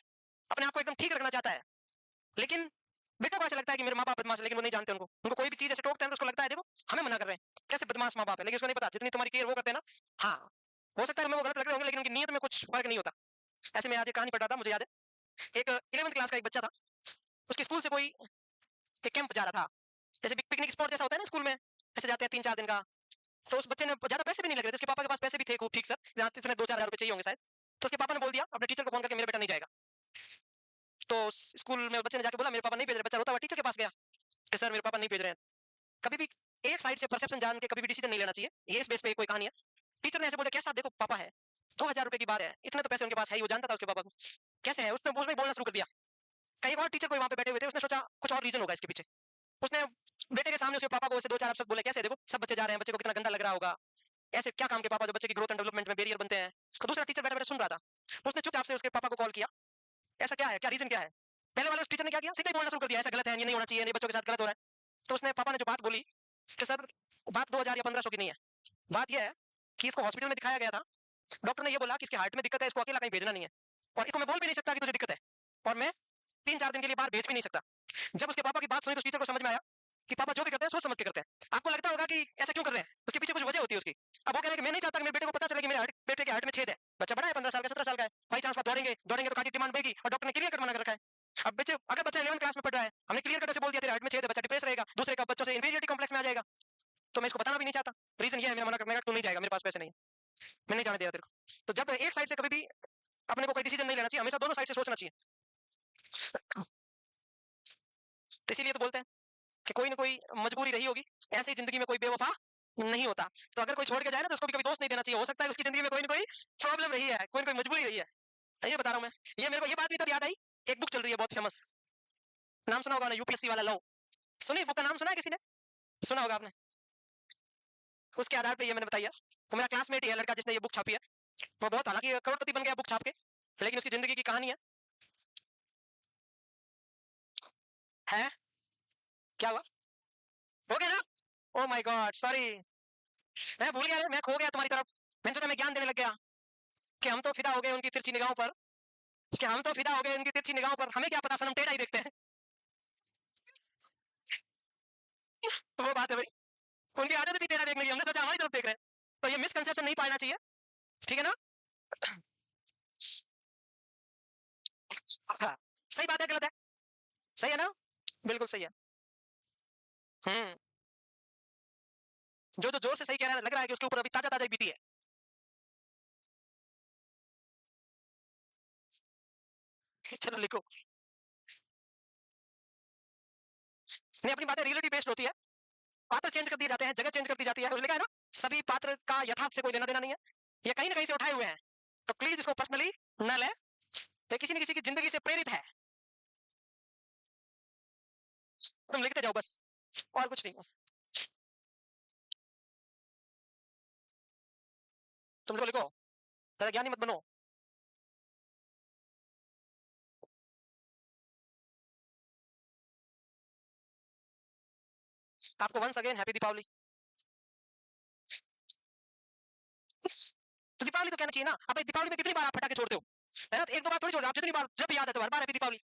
अपने आप को एकदम ठीक रखना चाहता है। लेकिन बेटा को ऐसा लगता है कि मेरे माँ बाप बदमाश है, लेकिन वो नहीं जानते उनको। उनको कोई भी चीज ऐसे टोकते हैं तो उसको लगता है देखो हमें मना कर रहे हैं, कैसे बदमाश माँ बाप है। लेकिन उसको नहीं पता जितनी तुम्हारी केयर वो करते हैं ना, हाँ हो सकता है तुम्हें वो गलत लग रहे होंगे, लेकिन उनकी नीयत में कुछ फर्क नहीं होता। ऐसे मैं आज एक कहानी पढ़ रहा था, मुझे याद है एक 11th क्लास का एक बच्चा था, उसके स्कूल से कोई एक कैंप जा रहा था, जैसे पिकनिक स्पॉट जैसा होता है ना स्कूल में, ऐसे जाते हैं 3-4 दिन का। तो उस बच्चे ने ज्यादा पैसे भी नहीं लग रहे थे, उसके पापा के पास पैसे भी थे खूब ठीक सर, इसने 2-4 हजार रुपए चाहिए होंगे शायद। तो उसके पापा ने बोल दिया अपने टीचर को फोन करके मेरा बेटा नहीं जाएगा। तो स्कूल में बच्चे ने जाके बोला मेरे पापा नहीं भेज रहे। बच्चा रोता हुआ टीचर के पास गया कि सर मेरे पापा नहीं भेज रहे हैं। कभी भी एक साइड से परसेप्शन जान के कभी भी डिसीजन नहीं लेना चाहिए। ये इस बेस पे कोई कहानी है। टीचर ने ऐसे बोला कैसा देखो पापा है, 2,000 रुपए की बात है, इतने तो पैसे उनके पास है ही, वो जानता था उसके पापा को कैसे है। उसने उसमें बोलना शुरू कर दिया। कई और टीचर कोई वहां पे बैठे हुए थे, उसने सोचा कुछ और रीजन होगा इसके पीछे। उसने बेटे के सामने उसके पापा को ऐसे 2-4 शब्द बोले, कैसे देखो सब बच्चे जा रहे हैं, बच्चे को कितना गंदा लग रहा होगा, ऐसे क्या काम के पापा जो बच्चे की ग्रोथ एंड डेवलपमेंट में बैरियर बनते हैं। तो दूसरा टीचर बैठा बैठा सुन रहा था। उसने चुपचाप से उसके पापा को कॉल किया, ऐसा क्या है, क्या रीजन क्या है। पहले वाले उस टीचर ने क्या किया, सीधा ही बोलना शुरू कर दिया ऐसा गलत है, ये नहीं होना चाहिए, ये बच्चों के साथ गलत हो रहा है। तो उसने पापा ने जो बात बोली कि सर बात 2000 या 1500 की नहीं है, बात यह है कि इसको हॉस्पिटल में दिखाया गया था, डॉक्टर ने ये बोला कि इसके हार्ट में दिक्कत है, इसको अकेला कहीं भेजना नहीं है, और इसको मैं बोल भी नहीं सकता कि तुझे दिक्कत है, और मैं 3-4 दिन के लिए बाहर भेज भी नहीं सकता। जब उसके पापा की बात सुनी तो टीचर को समझ में आया कि पापा जो भी करते हैं सोच समझ के करते हैं। आपको लगता होगा कि ऐसा क्यों कर रहे हैं, उसके पीछे कुछ वजह होती है उसकी। अब वो कह रहे हैं कि मैं नहीं चाहता कि मेरे बेटे को पता चले कि मेरे बेटे के हार्ट में छेद है। बच्चा बड़ा है, 15 साल का 17 साल का है, बाई चांस बात दौड़ेंगे दौड़ेंगे तो काटी डिमांड बढ़ेगी, और डॉक्टर ने क्लियर कट मना कर रखा है। अब बच्चे अगर बच्चा 11 क्लास में पढ़ रहा है, हमने क्लियर कट से बोल दिया तेरे हार्ट में छेद है, बच्चा डिप्रेस रहेगा, दूसरे का बच्चों से इंफीरियरिटी कॉम्प्लेक्स में आ जाएगा। तो मैं इसको बताना भी नहीं चाहता, रीजन ये है मेरा मना करने का, तू नहीं जाएगा, मेरे पास पैसे नहीं है, मैं नहीं जाने देगा तेरे को। तो जब एक साइड से कभी भी अपने को कोई डिसीजन नहीं लेना चाहिए, हमेशा दोनों साइड से सोचना चाहिए। तो इसीलिए तो बोलते हैं कि कोई ना कोई मजबूरी रही होगी, ऐसे ही जिंदगी में कोई बेवफा नहीं होता। तो अगर कोई छोड़ के जाए ना तो उसको भी कभी दोष नहीं देना चाहिए, हो सकता है उसकी जिंदगी में कोई ना कोई प्रॉब्लम रही है, कोई ना कोई मजबूरी रही है। ये बता रहा हूँ मैं, ये मेरे को ये बात भी तब याद आई, एक बुक चल रही है बहुत फेमस, नाम सुना होगा ना, यूपीएससी वाला लॉ। सुनी बुक का नाम सुना है किसी ने? सुना होगा आपने। उसके आधार पर ये मैंने बताया, वो मेरा क्लासमेट ही है लड़का जिसने ये बुक छापी है। वो बहुत हालांकि करोड़पति बन गया बुक छाप के, लेकिन उसकी जिंदगी की कहानी है क्या हुआ, हो गया ना। ओ माय गॉड सॉरी, मैं भूल गया, मैं खो गया तुम्हारी तरफ। मैं सोचा मैं ज्ञान देने लग गया कि हम तो फिदा हो गए उनकी तिरछी निगाहों पर, कि हम तो फिदा हो गए उनकी तिरछी निगाहों पर, हमें क्या पता सनम टेढ़ा ही देखते हैं। वो बात है भाई, उनकी आदत थी टेढ़ा देखने की, हमने सोचा हमारी तरफ देख रहे हैं। तो ये मिसकंसेप्शन नहीं पालना चाहिए, ठीक है ना। हाँ, सही बात है गलत है, सही है ना, बिल्कुल सही है। हम्म, जो जो जोर से सही कह रहा है लग रहा है कि उसके ऊपर अभी ताजा ताजा बीती है। चलो लिखो, नहीं अपनी बातें रियलिटी बेस्ड होती है, पात्र चेंज कर दिए जाते हैं, जगह चेंज कर दी जाती है, लिखा है ना, सभी पात्र का यथार्थ से कोई लेना देना नहीं है, ये कहीं ना कहीं से उठाए हुए हैं। तो प्लीज इसको पर्सनली न ले, ये किसी न किसी की जिंदगी से प्रेरित है। तुम लिखते जाओ बस, और कुछ नहीं। तुम लिखो लिखो, ज्यादा ज्ञानी मत बनो। आपको वंस अगेन हैप्पी दीपावली। तो दीपावली तो कहना चाहिए ना, अब दीपावली में कितनी बार आप पटाखे छोड़ते हो, है ना, तो एक दो बार थोड़ी छोड़, आप जितनी बार जब याद है तो हर बार हैप्पी दीपावली।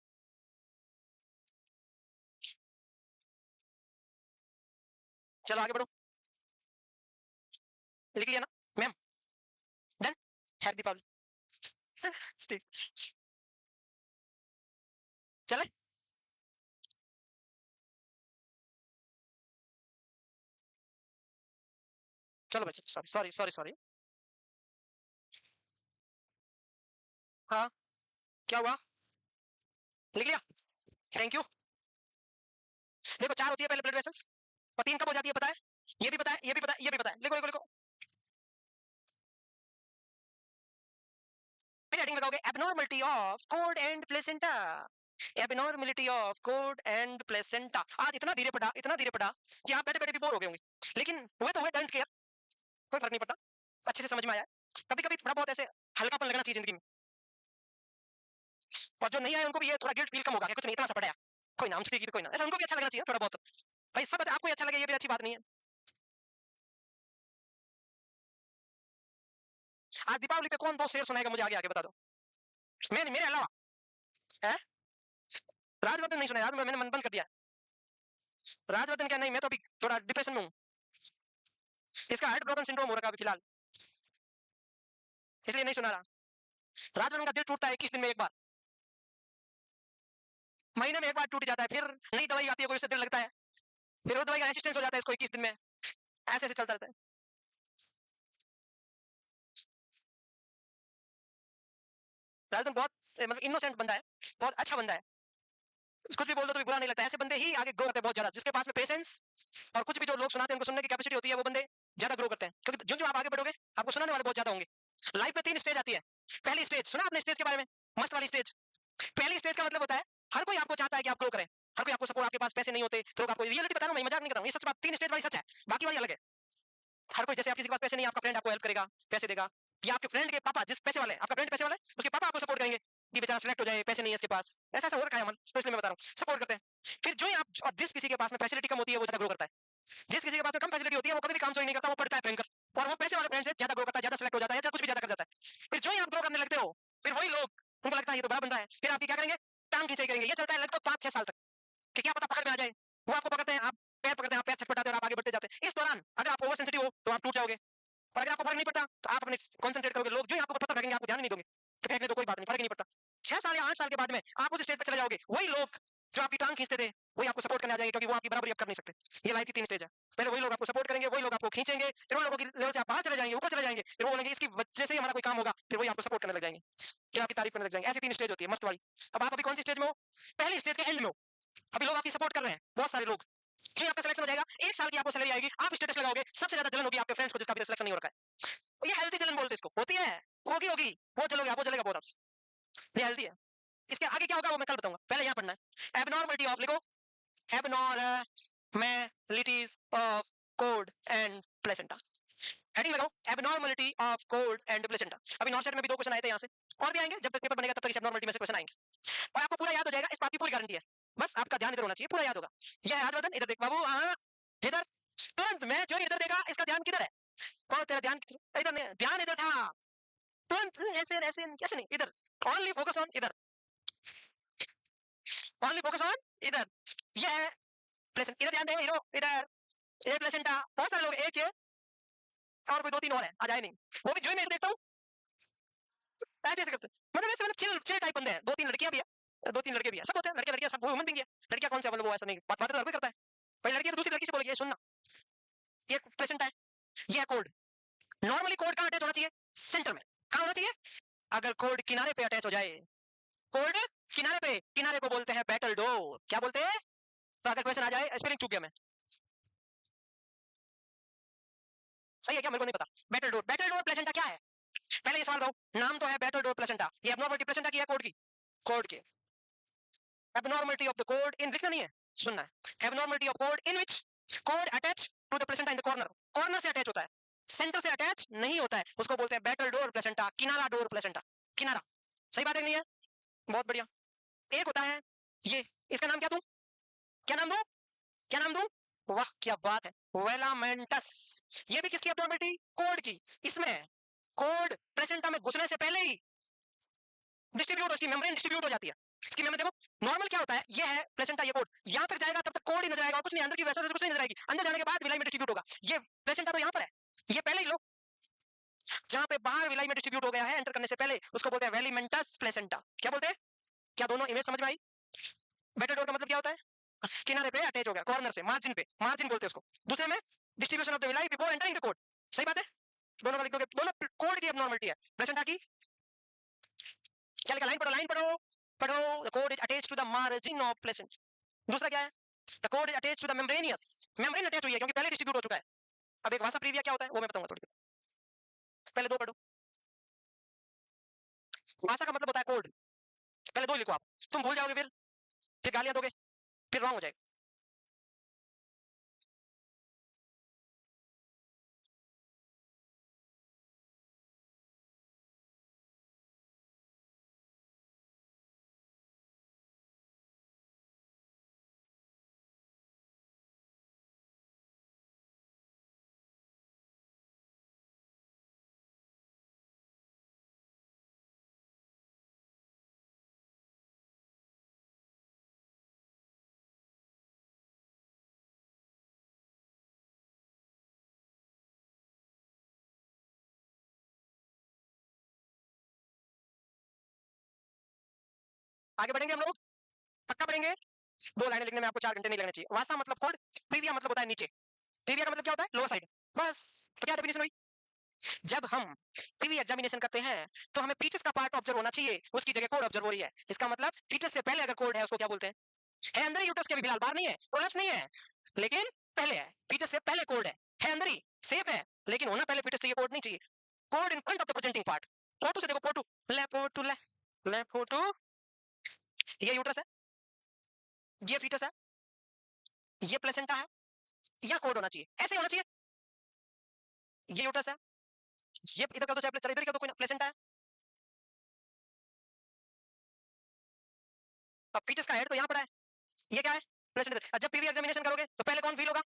चलो आगे बढ़ो, लिख लिया ना मैम, डन, हैप्पी दीपावली। ठीक, चले। चलो बच्चे, सॉरी सॉरी सॉरी सॉरी। हाँ, क्या हुआ? लिख लिया? Thank you. देखो 4 होती है पहले ब्लड वेसल्स, और 3 कब हो जाती है पता है? ये भी पता है, ये भी पता है, ये भी पता है। लिखो लिखो लिखो। फिर हेडिंग लगाओगे abnormality of cord and placenta. Abnormality of cord and placenta. आज इतना धीरे पढ़ा, इतना धीरे पढ़ा कि आप बैठे बैठे भी बोर हो गए होंगे, लेकिन हुए तो हुए, डोंट केयर, कोई फर्क नहीं पड़ता। अच्छे से समझ में आया। कभी कभी थोड़ा बहुत ऐसे हल्कापन लगना चाहिए जिंदगी में, और जो नहीं आए उनको भी ये थोड़ा गिल्ट फील कम होगा कि कुछ नहीं, इतना सा पढ़ा है, कोई ना, हम छुट्टी की तो कोई ना, ऐसा उनको भी अच्छा लगना चाहिए थोड़ा बहुत। भाई सब आपको अच्छा लगे ये भी अच्छी बात नहीं है। आज दीपावली पे कौन 2 शेर सुनाएगा मुझे, आगे आगे बता दो। मैं नहीं, मेरे अलावा है। राजवर्धन नहीं सुनाया, मैंने मन बंद कर दिया। राजवर्धन क्या, नहीं मैं तो अभी थोड़ा डिप्रेशन में हूँ। इसका हार्ट ब्रोकन सिंड्रोम हो रखा है अभी फिलहाल, इसलिए नहीं सुना रहा। राजवर्धन का दिल टूटता है 21 दिन में एक बार, महीने में एक बार टूट जाता है, फिर नई दवाई आती है, कोई उससे दिल लगता है, फिर वो दवाई का रेसिस्टेंस हो जाता है इसको 21 दिन में। ऐसे ऐसे चलता रहता है। राजवर्धन बहुत मतलब इनोसेंट बंदा है, बहुत अच्छा बंदा है, कुछ भी बोल दो तो भी बुरा नहीं लगता। ऐसे बंदे ही आगे ग्रो करते हैं बहुत ज्यादा, जिसके पास में पेशेंस और कुछ भी जो लोग सुनाते हैं उनको सुनने की कैपेसिटी होती है, वो बंदे ज्यादा ग्रो करते हैं, क्योंकि जो जो आप आगे बढ़ोगे आपको सुनाने वाले बहुत ज्यादा होंगे। लाइफ में 3 स्टेज आती है। पहली स्टेज सुना आपने स्टेज के बारे में, मस्त वाली स्टेज। पहली स्टेज का मतलब होता है हर कोई आपको चाहता है कि आप ग्रो करें, हर कोई आपको सपोर्ट, आपके पास पैसे नहीं होते तो लोग आपको, रियलिटी बता रहा हूं मैं, मजाक नहीं कर रहा हूं, ये सच बात, 3 स्टेज वाली सच है, बाकी वाली अलग है। हर कोई, जैसे आप किसी के पास पैसे नहीं है, आपका फ्रेंड आपको हेल्प करेगा, पैसे देगा, या आपके फ्रेंड के पापा, जिस पैसे वाले हैं, आपका फ्रेंड पैसे वाला है, उसके पापा आपको सपोर्ट करेंगे कि बेचारा सिलेक्ट हो जाए, पैसे नहीं है इसके पास, ऐसा ऐसा हो रखा है अमन, तो इसलिए मैं बता रहा हूँ, सपोर्ट करते हैं। फिर जो ही आप, और जिस किसी के पास में फैसिलिटी कम होती है वो ज्यादा ग्रो करता है, जिस किसी के पास में कम फैसिलिटी होती है वो कभी भी काम चोरी नहीं करता, वो पढ़ता है भयंकर, और वो पैसे वाले फ्रेंड से ज्यादा ग्रो करता है, ज्यादा सिलेक्ट हो जाता है, या कुछ भी ज्यादा कर जाता है। फिर जो ही आप ग्रो करने लगते हो, फिर वही लोग, उनको लगता है ये तो बड़ा बंदा है, फिर आपकी क्या करेंगे, टांग खींचाई करेंगे। ये चलता है लगभग 5-6 साल तक, कि क्या पता पकड़ में आ जाए, वो आपको पकड़ते हैं, आप पैर पकड़ते हैं, आप पैर छटपटाते हैं और आप आगे बढ़ते जाते हैं। इस दौरान अगर आप ओवर सेंसिटिव हो तो आप टूट जाओगे, और अगर आपको फर्क नहीं पड़ता तो आप अपने कॉन्सेंट्रेट करोगे, लोग जो ही आपको पत्थर फेंकेंगे आपको ध्यान नहीं दोगे कि फेंकने तो कोई बात नहीं, फर्क नहीं पड़ता। 6 साल या 8 साल के बाद में आप उस स्टेज पर चले जाओगे, वही लोग जो आपकी टांग खींचते थे वही आपको सपोर्ट करने आ जाएंगे, क्योंकि वो आपकी बराबरी अब कर नहीं सकते। ये लाइफ की 3 स्टेज है। पहले वही लोग आपको सपोर्ट करेंगे, वही लोग आपको खींचेंगे, फिर उन लोगों की लेवल से आप बाहर चले जाएंगे, ऊपर चले जाएंगे, फिर वो बोलेंगे इसकी वजह से ही हमारा कोई काम होगा, फिर वही आपको सपोर्ट करने लग जाएंगे, फिर आपकी तारीफ करने लग जाएंगे। ऐसी 3 स्टेज होती है मस्त वाली। अब आप अभी कौन सी स्टेज में हो? पहली स्टेज के एंड में हो। अभी लोग आपकी सपोर्ट कर रहे हैं, बहुत सारे लोग, जो आपका सिलेक्शन हो जाएगा, 1 साल की आपको सैलरी आएगी, आप स्टेटस लगाओगे, सबसे ज्यादा जलन होगी आपके फ्रेंड्स को जिसका अभी सिलेक्शन नहीं हो रखा है। ये हेल्थी जलन बोलते हैं इसको, होती है, होगी होगी, बहुत जलोगे आप, वो जलेगा बहुत आपसे, ये हेल्थी है। इसके आगे क्या होगा वो मैं कल बताऊंगा, पहले यहाँ पढ़ना है। एबनॉर्मलिटी ऑफ, लिखो abnormalities of cord and placenta. Heading लगाओ abnormality of cord and placenta. अभी नॉर्थ साइड में भी 2 क्वेश्चन आए थे यहाँ से, और भी आएंगे, जब तक पेपर बनेगा तब तक इस एबनॉर्मलिटी में से क्वेश्चन आएंगे, और आपको पूरा याद हो जाएगा, इस बात की पूरी गारंटी है। बस आपका ध्यान इधर होना चाहिए, पूरा याद होगा। ये है राजवर्धन, इधर देख बाबू, हाँ इधर, तुरंत मैं जो इधर देखा, इसका ध्यान किधर है? कौन तेरा ध्यान इधर नहीं, ध्यान इधर था, तुरंत ऐसे ऐसे ऐसे नहीं, इधर, ओनली फोकस ऑन इधर, ओनली फोकस ऑन इधर। ये है प्लेसेंट, इधर ध्यान दे हीरो, इधर ये प्लेसेंटा। बहुत सारे लोग, एक ये और कोई 2-3 और है, आ जाए नहीं, वो भी जो ही मैं देखता हूँ ऐसे ऐसे करते, मतलब वैसे, मतलब चिल चिल टाइप बंदे हैं। 2-3 लड़कियां भी है, 2-3 लड़के भी है, सब होते हैं, लड़के लड़कियां सब, ह्यूमन बीइंग है। लड़कियां कौन से, मतलब वो ऐसा नहीं, बात बात तो हर कोई करता है, भाई लड़की तो दूसरी लड़की से बोलेगी, सुनना ये प्लेसेंटा है, ये है कोड। नॉर्मली कोड कहाँ अटैच होना चाहिए? सेंटर में। कहाँ होना चाहिए? अगर कोड किनारे पे अटैच हो जाए, कोड किनारे पे, किनारे को बोलते हैं बैटल डोर। क्या बोलते हैं? तो अगर क्वेश्चन आ जाए, स्पेलिंग चूक गया मैं, सही है क्या मेरे को नहीं पता। बैटल डोर प्लेसेंटा क्या है? पहले ये सवाल करो, नाम तो है बैटल डोर प्लेसेंटा, ये एबनॉर्मलिटी प्लेसेंटा की है कोड की, कोड की abnormality of the cord in, लिखना नहीं है, सुनना है। Abnormality of cord in which cord attach to the placenta in the corner, corner से अटैच होता है, सेंटर से अटैच नहीं होता है, उसको बोलते हैं बैटल डोर प्लेसेंटा, किनारा डोर प्लेसेंटा, किनारा। सही बात है नहीं है? बहुत बढ़िया। एक होता है ये, इसका नाम क्या दूं, क्या नाम दूं, क्या नाम दूं? वाह क्या बात है, वेलामेंटस। ये भी किसकी एबनॉर्मलिटी? कोड की। इसमें कोड प्लेसेंटा में घुसने से पहले ही डिस्ट्रीब्यूट, उसकी मेम्ब्रेन डिस्ट्रीब्यूट हो जाती है। इसकी मेम्ब्रेन देखो, नॉर्मल क्या होता है, ये है प्लेसेंटा, ये कोड यहाँ तक जाएगा, तब तक कोड ही नजर आएगा, कुछ नहीं, अंदर की वैसे कुछ नहीं नजर आएगी, अंदर जाने के बाद विलाई में डिस्ट्रीब्यूट होगा। ये प्लेसेंटा तो यहाँ पर है, ये पहले ही लो, जहाँ पे बाहर विलाई में डिस्ट्रीब्यूट हो गया है एंटर करने से पहले, उसको बोलते हैं वेलिमेंटस प्लेसेंटा। क्या बोलते हैं? क्या दोनों इमेज समझ में आई? बेटर डोर का मतलब क्या होता है? किनारे पे अटैच हो गया, कॉर्नर से, मार्जिन पे, मार्जिन बोलते हैं उसको। दूसरे में distribution of the villi before entering the code, सही बात है, दोनों का लिख दोगे, दोनों कोड की एबनॉर्मलिटी है। प्लेसेंटा की क्या लिखा, लाइन पढ़ो, लाइन पढ़ो, पढ़ो। The cord is attached to the margin of placenta. दूसरा क्या है, the cord is attached to the membranous, membrane attach हुई है क्योंकि पहले डिस्ट्रीब्यूट हो चुका है। अब एक वासा प्रीविया क्या होता है वो मैं बताऊंगा थोड़ी देर, पहले दो पढ़ो। वासा का मतलब होता है कोड, पहले दो लिखो आप, तुम भूल जाओगे फिर गालियां दोगे, फिर रॉन्ग हो जाएगा। आगे बढ़ेंगे हम लोग, पक्का बढ़ेंगे। दो लाइनें लिखने में आपको 4 घंटे नहीं लगने चाहिए। वासा मतलब कोड, प्रीविया मतलब होता है नीचे, प्रीविया का मतलब क्या होता है, लोअर साइड, बस। तो क्या डेफिनेशन हुई, जब हम प्रीवी एग्जामिनेशन करते हैं तो हमें फीचर्स का पार्ट ऑब्जर्व होना चाहिए, उसकी जगह कोड ऑब्जर्व हो रही है। इसका मतलब फीचर्स से पहले अगर कोड है उसको क्या बोलते हैं, है अंदर ही यूट्रस के, भी फिलहाल बाहर नहीं है, प्रोलैप्स नहीं है, लेकिन पहले है, फीचर्स से पहले कोड है अंदर ही, सेफ है, लेकिन होना पहले फीचर्स चाहिए, कोड नहीं चाहिए। Code in front of the presenting part. Photo से देखो, फोटो ले, फोटो ले फोटो, ये यूट्रस है, ये फीचर्स है, ये प्लेसेंटा है, या कोड होना चाहिए, ऐसे होना चाहिए। ये यूट्रस है, ये इधर कर दो, चाहे इधर कर दो, कोई प्लेसेंटा है। अब फीचर्स का हेड तो यहाँ पड़ा है, ये क्या है, प्लेसेंटा। जब पीवी एग्जामिनेशन करोगे तो पहले कौन फील होगा,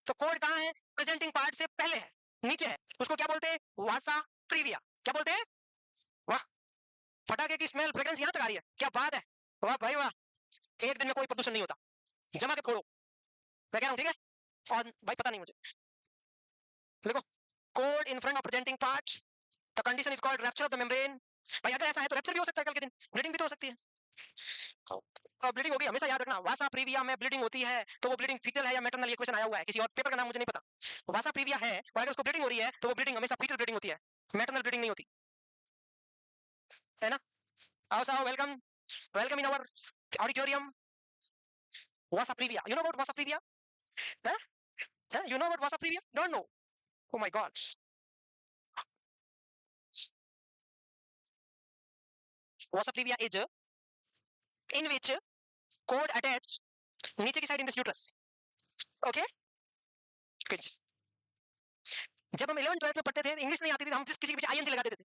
तो कोड कहाँ है, प्रेजेंटिंग पार्ट से पहले है, नीचे है, उसको क्या बोलते हैं, वासा प्रीविया। क्या बोलते हैं, वाह, पटाखे की स्मेल, फ्रेग्रेंस यहाँ तक आ रही है, क्या बात है, वाह भाई वाह। एक दिन में कोई प्रदूषण नहीं होता, जमा के फोड़ो, मैं कह रहा हूँ, ठीक है। और भाई पता नहीं मुझे, देखो, code in front of presenting part, the condition is called rapture of the membrane. भाई अगर ऐसा है तो रैप्चर भी हो सकता है कल के दिन, ब्लीडिंग भी तो हो सकती है। और ब्लीडिंग होगी, हमेशा याद रखना, वासा प्रीविया में ब्लीडिंग होती है तो वो ब्लीडिंग फीटल है या मैटरनल, ये क्वेश्चन आया हुआ है, किसी और पेपर का नाम मुझे नहीं पता। वासा प्रीविया है और अगर उसको ब्लीडिंग हो रही है तो वो ब्लीडिंग हमेशा फीटल ब्लीडिंग होती है, मैटरनल ब्लीडिंग नहीं होती, है ना। आओ साओ, welcome, welcome in our auditorium. Vasa previa, you know about vasa previa, you know about vasa previa, don't know, oh my God. Vasa previa is in which cord attach नीचे की side in this uterus, okay. जब हम 11 12 में पढ़ते थे, English नहीं आती थी, हम जिस किसी के पीछे आईएनजी लगाते थे,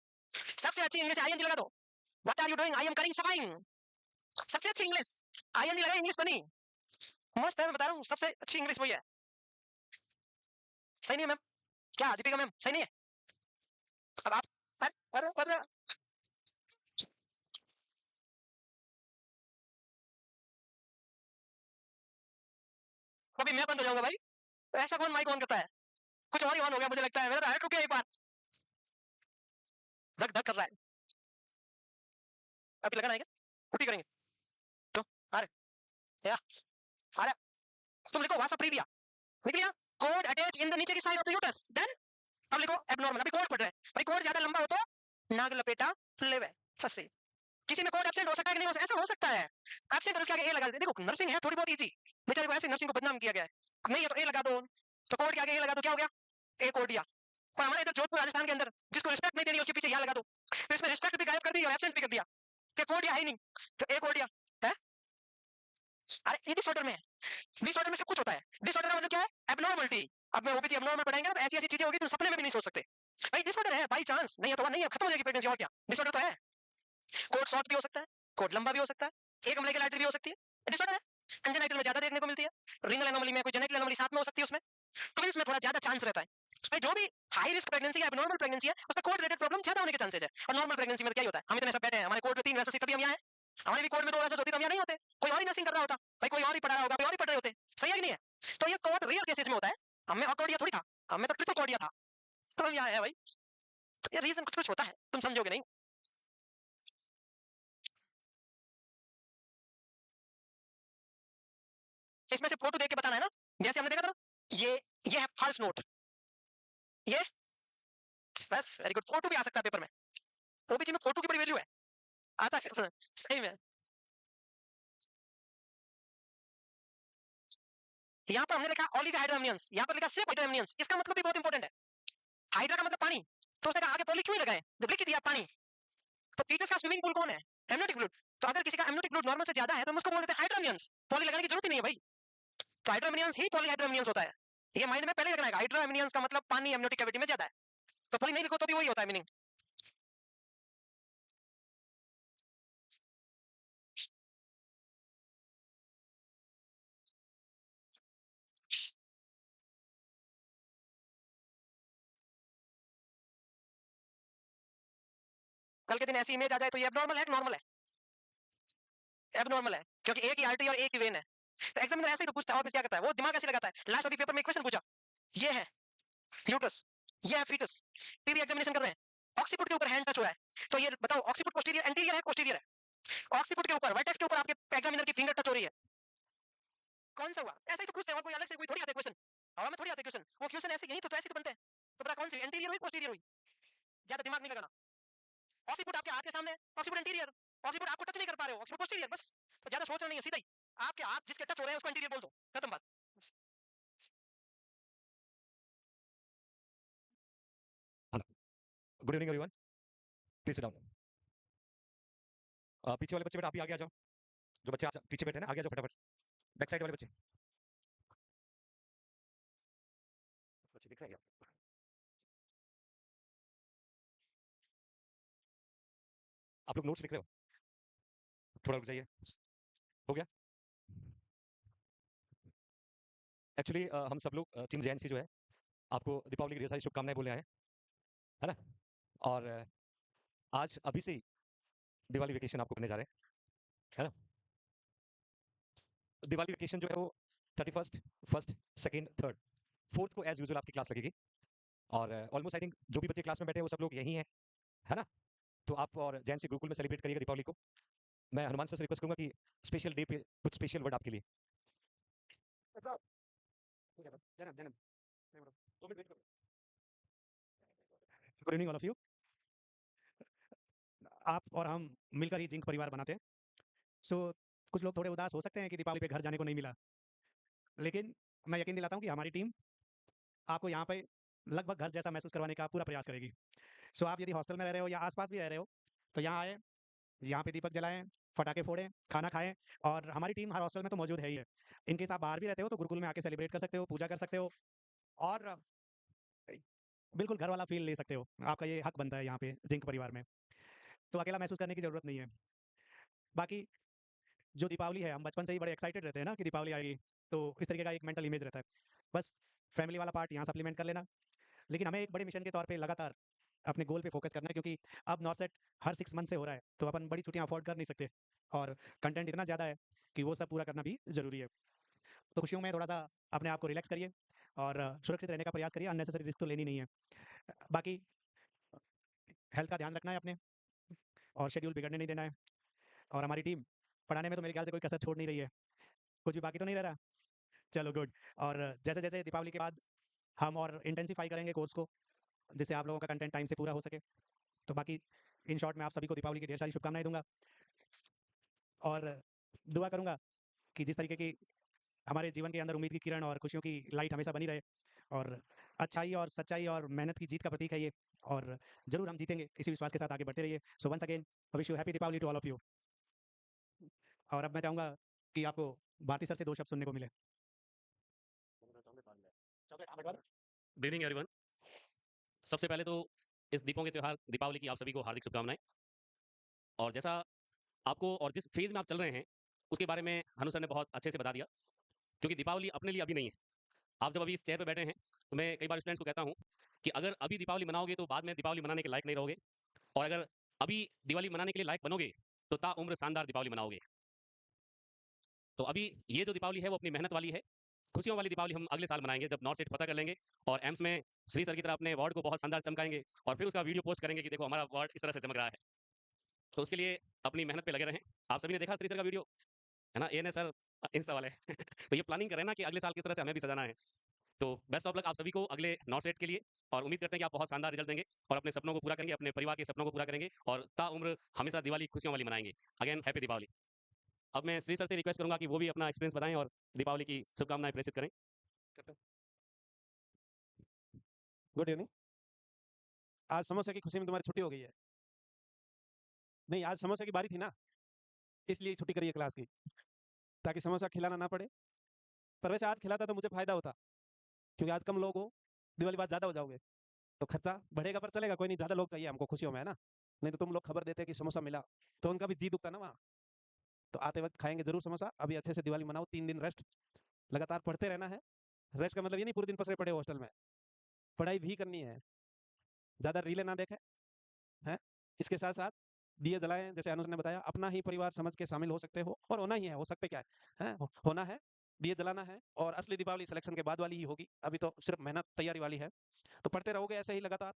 सबसे अच्छी इंग्लिश आईएनजी लगा दो, what are you doing, I am करिंग सफाइंग, सबसे अच्छी इंग्लिश, आईएनजी लगा, इंग्लिश बनी, मस्त है, मैं बता रहा हूँ, सबसे अच्छी इंग्लिश वही है। सही नहीं है मैम, क्या दीपिका मैम सही नहीं है, अब आप, अरे अरे अरे, अभी मैं बंद हो जाऊंगा भाई, ऐसा कौन माइक ऑन करता है, कुछ और ही ऑन हो गया मुझे लगता है, मेरा तो हार्ट रुक गया एक बार, धक धक कर रहा है, अभी लगाना है क्या, कुटी करेंगे, तो अरे या, अरे तुम लिखो वासा प्रीविया, लिख लिया, कोड अटैच इन द नीचे की side of the uterus, then अब लिखो एबनॉर्मल, अभी कोड पढ़ रहे हैं भाई, कोड ज्यादा लंबा हो तो नाग लपेटा लेवे, फंसे, किसी में कोड एब्सेंट हो सकता है कि नहीं हो सकता, ऐसा हो सकता है, एब्सेंट और उसके आगे ए लगा देते, देखो नर्सिंग है थोड़ी बहुत इजी, बेचारे को ऐसे नर्सिंग को बदनाम किया गया है, नहीं है तो ए लगा दो, तो कोड के आगे ए लगा दो, क्या हो गया, ए कोड दिया। पर हमारे इधर जोधपुर राजस्थान के अंदर जिसको रिस्पेक्ट नहीं देनी उसके पीछे या लगा दो, तो इसमें रिस्पेक्ट भी गायब कर दी और एब्सेंट भी कर दिया, कि कोड या है ही नहीं, तो ए कोड दिया है। अरे ये डिसऑर्डर में है, डिसऑर्डर में सब कुछ होता है, डिसऑर्डर का मतलब क्या है, एबनॉर्मलिटी। अब मैं ओबीसी एबनॉर्मल पढ़ाएंगे ना तो ऐसी ऐसी चीजें होगी तुम सपने में भी नहीं सोच सकते, भाई डिसऑर्डर है, बाई चांस नहीं है तो नहीं है, खत्म हो जाएगी प्रेगनेंसी, और क्या डिसऑर्डर तो है। कोड शॉर्ट भी हो सकता है, कोड लंबा भी हो सकता है, एक अम्लीकल आर्टरी भी हो सकती है, डिसऑर्डर है। कंजेनाइटल में ज्यादा देखने को मिलती है, रिंगल एनोमली में कोई जेनेटिक एनोमली साथ में हो सकती है, उसमें ट्विंस में थोड़ा ज्यादा चांस रहता है। भाई जो भी हाई रिस्क प्रेगनेंसी है, एबनॉर्मल प्रेगनेंसी है, उसमें कोड रिलेटेड प्रॉब्लम ज्यादा होने के चांसेस है, और नॉर्मल प्रेगनेंसी में क्या ही होता है, हम इतने सब बैठे हैं, हमारे कोड में 3 वैसे तभी हम यहाँ हैं, हमारे भी कोड में 2 वैसे होती तो हम यहाँ नहीं होते, कोई और ही नर्सिंग कर रहा होता, भाई कोई और ही पढ़ा रहा होगा, कोई और ही पढ़ रहे होते, सही है कि नहीं है। तो ये कोड रेयर केसेज में होता है, हमें अकॉर्डिया थोड़ी था, हमें तो ट्रिपल कॉर्डिया था, तो हम यहाँ है भाई, तो ये रीजन कुछ कुछ होता है, तुम समझोगे नहीं। इसमें से फोटो देख के बताना है ना, जैसे हमने देखा था ना, ये है फॉल्स नोट, ये बस वेरी गुड। 4-2 भी आ सकता है पेपर में। ओबीसी में 4-2 की बड़ी वैल्यू है। आता है सही में। यहाँ पर हमने लिखा ओलिगा हाइड्रोएमनियंस, यहाँ पर लिखा सिर्फ हाइड्रोएमनियंस। इसका मतलब भी बहुत इंपॉर्टेंट है। हाइड्रा का मतलब पानी, तो उसने कहा आगे पॉली क्यों नहीं लगाए, जब लिख ही दिया पानी। तो फीटस का स्विमिंग पूल कौन है? Amniotic fluid. तो अगर किसी का एमनियोटिक फ्लूइड नॉर्मल से ज्यादा है तो हम उसको बोल देते हैं हाइड्रोएमनियंस। पॉली लगाने की जरूरत ही नहीं है भाई। तो हाइड्रोएमनियंस ही पॉलीहाइड्रोएमनियंस होता है। ये माइंड में पहले रखना है। हाइड्रोएमनियंस का मतलब पानी एमनियोटिक कैविटी में ज्यादा है। तो पॉली नहीं लिखो तो भी वही होता है मीनिंग। कल के दिन ऐसी इमेज आ जाए तो ये एबनॉर्मल है कि नॉर्मल है? एबनॉर्मल है, क्योंकि एक ही आर्टरी और एक ही वेन है। तो एग्जामिनर ऐसे ही तो पूछता है और फिर क्या करता है, वो दिमाग ऐसे लगाता है। लास्ट अभी पेपर में क्वेश्चन पूछा, ये है यूट्रस, ये है फीटस, टीबी एग्जामिनेशन कर रहे हैं, ऑक्सीपुट के ऊपर हैंड टच हो रहा है, तो ये बताओ ऑक्सीपुट पोस्टीरियर एंटीरियर है पोस्टीरियर है? ऑक्सीपुट के ऊपर वर्टेक्स के ऊपर आपके एग्जामिनर की फिंगर टच हो रही है, कौन सा हुआ? ऐसे ही तो पूछते हैं, और कोई अलग से कोई थोड़ी आते क्वेश्चन, हवा में थोड़ी आते क्वेश्चन। वो क्वेश्चन ऐसे यही तो ऐसे तो बनते हैं। तो पता कौन सी एंटीरियर हुई पोस्टीरियर हुई? ज्यादा दिमाग नहीं लगाना। ऑक्सीपुट आपके हाथ के सामने है, ऑक्सीपुट एंटीरियर, ऑक्सीपुट आपको टच नहीं कर पा रहे हो, ऑक्सीपुट पोस्टीरियर, बस। तो ज्यादा सोचना नहीं है, सीधा ही आपके हाथ जिसके टच हो रहे हैं उसको एंटीरियर बोल दो, खत्म बात। Good evening everyone, please sit down. पीछे वाले बच्चे बेटा आप ही आगे आ जाओ। जो बच्चे पीछे बैठे हैं ना आगे आ जाओ फटाफट। बैक साइड वाले बच्चे बच्चे दिख रहे हैं क्या? आप लोग नोट्स लिख रहे हो? थोड़ा रुक जाइए। हो गया? एक्चुअली हम सब लोग टीम जेएनसी जो है आपको दीपावली की ढेर सारी शुभकामनाएं बोलने आए हैं, है ना? और आज अभी से ही दिवाली वेकेशन आपको करने जा रहे हैं, है ना? दिवाली वेकेशन जो है वो 31st, 1st, 2nd, 3rd, 4th को एज यूजुअल आपकी क्लास लगेगी। और ऑलमोस्ट आई थिंक जो भी बच्चे क्लास में बैठे हैं वो सब लोग यही हैं, है ना? तो आप और जेएनसी गुरुकुल में सेलिब्रेट करिएगा दीपावली को। मैं हनुमान सर से रिक्वेस्ट करूंगा कि स्पेशल डे पे कुछ स्पेशल वर्ड आपके लिए। Good evening all of you. आप और हम मिलकर ही जिंक परिवार बनाते हैं। सो कुछ लोग थोड़े उदास हो सकते हैं कि दीपावली पे घर जाने को नहीं मिला, लेकिन मैं यकीन दिलाता हूँ कि हमारी टीम आपको यहाँ पे लगभग घर जैसा महसूस करवाने का पूरा प्रयास करेगी। सो आप यदि हॉस्टल में रह रहे हो या आसपास भी रह रहे हो तो यहाँ आए, यहाँ पे दीपक जलाएं, पटाखे फोड़ें, खाना खाएं। और हमारी टीम हर हॉस्टल में तो मौजूद है ही है। इनकेस आप बाहर भी रहते हो तो गुरुकुल में आके सेलिब्रेट कर सकते हो, पूजा कर सकते हो और बिल्कुल घर वाला फील ले सकते हो। आपका ये हक बनता है यहाँ पे जिंक परिवार में। तो अकेला महसूस करने की जरूरत नहीं है। बाकी जो दीपावली है हम बचपन से ही बड़े एक्साइटेड रहते हैं ना कि दीपावली आएगी, तो इस तरीके का एक मेंटल इमेज रहता है। बस फैमिली वाला पार्ट यहाँ सप्लीमेंट कर लेना। लेकिन हमें एक बड़े मिशन के तौर पे लगातार अपने गोल पे फोकस करना है, क्योंकि अब नॉर्सेट हर 6 मंथ से हो रहा है, तो अपन बड़ी छुट्टियां अफोर्ड कर नहीं सकते। और कंटेंट इतना ज़्यादा है कि वो सब पूरा करना भी ज़रूरी है। तो खुशियों में थोड़ा सा अपने आप को रिलैक्स करिए और सुरक्षित रहने का प्रयास करिए। अननेसेसरी रिस्क तो लेनी नहीं है। बाकी हेल्थ का ध्यान रखना है अपने, और शेड्यूल बिगड़ने नहीं देना है। और हमारी टीम पढ़ाने में तो मेरे ख्याल से कोई कसर छोड़ नहीं रही है। कुछ भी बाकी तो नहीं रह रहा? चलो गुड। और जैसे-जैसे दीपावली के बाद हम और इंटेंसिफ़ाई करेंगे कोर्स को, जिससे आप लोगों का कंटेंट टाइम से पूरा हो सके। तो बाकी इन शॉर्ट मैं आप सभी को दीपावली की ढेर सारी शुभकामनाएँ दूँगा और दुआ करूँगा कि जिस तरीके की हमारे जीवन के अंदर उम्मीद की किरण और खुशियों की लाइट हमेशा बनी रहे। और अच्छाई और सच्चाई और मेहनत की जीत का प्रतीक है ये। और ज़रूर हम जीतेंगे, इसी विश्वास के साथ आगे बढ़ते रहिए। So once again wish you happy Deepawali to all of you. और अब मैं चाहूँगा कि आपको भारती सर से 2 शब्द सुनने को मिले। Good evening everyone. सबसे पहले तो इस दीपों के त्योहार दीपावली की आप सभी को हार्दिक शुभकामनाएं। और जैसा आपको और जिस फेज में आप चल रहे हैं उसके बारे में हनु सर ने बहुत अच्छे से बता दिया, क्योंकि दीपावली अपने लिए अभी नहीं है। आप जब अभी इस चेयर पे बैठे हैं तो मैं कई बार स्टूडेंट्स को कहता हूँ कि अगर अभी दीपावली मनाओगे तो बाद में दीपावली मनाने के लायक नहीं रहोगे, और अगर अभी दिवाली मनाने के लिए लायक बनोगे तो ताउम्र शानदार दीपावली मनाओगे। तो अभी ये जो दीपावली है वो अपनी मेहनत वाली है। खुशियों वाली दीपावली हम अगले साल मनाएंगे जब नॉर्थ सेट फतह कर लेंगे और एम्स में श्री सर की तरह अपने वार्ड को बहुत शानदार चमकाएंगे, और फिर उसका वीडियो पोस्ट करेंगे कि देखो हमारा वार्ड इस तरह से चमक रहा है। तो उसके लिए अपनी मेहनत पे लगे रहें। आप सभी ने देखा श्री सर का वीडियो, है ना? एएनएस सर इंस्टा वाले तो ये प्लानिंग करें ना कि अगले साल किस तरह से हमें भी सजाना है। तो बेस्ट ऑफ लक आप सभी को अगले नॉर्थ सेट के लिए, और उम्मीद करते हैं कि आप बहुत शानदार रिजल्ट देंगे और अपने सपनों को पूरा करेंगे, अपने परिवार के सपनों को पूरा करेंगे और ताउम्र हमेशा दिवाली खुशियों वाली मनाएंगे। Again happy Deepawali. अब मैं श्री सर से रिक्वेस्ट करूंगा कि वो भी अपना एक्सपीरियंस बताएं और दीपावली की शुभकामनाएं प्रेषित करें। Good evening. आज समोसे की खुशी में तुम्हारी छुट्टी हो गई है। नहीं, आज समोसे की बारी थी ना, इसलिए छुट्टी करी है क्लास की, ताकि समोसा खिलाना ना पड़े। पर वैसे आज खिलाता तो मुझे फायदा होता, क्योंकि आज कम लोग हो, दिवाली बाद ज्यादा हो जाओगे तो खर्चा बढ़ेगा, पर चलेगा, कोई नहीं, ज्यादा लोग चाहिए हमको खुशियों में, है ना। नहीं तो तुम लोग खबर देते कि समोसा मिला तो उनका भी जी दुखता ना वहाँ। तो आते वक्त खाएंगे जरूर समोसा। अभी अच्छे से दिवाली मनाओ, 3 दिन रेस्ट, लगातार पढ़ते रहना है। रेस्ट का मतलब ये नहीं पूरे दिन पसरे पड़े हॉस्टल में, पढ़ाई भी करनी है, ज्यादा रीले ना देखें, है। इसके साथ साथ दिए जलाएं, जैसे अनुज ने बताया, अपना ही परिवार समझ के शामिल हो सकते हो, और होना ही है, हो सकते क्या है, होना है, दिए जलाना है। और असली दीपावली सिलेक्शन के बाद वाली ही होगी, अभी तो सिर्फ मेहनत तैयारी वाली है। तो पढ़ते रहोगे ऐसे ही लगातार,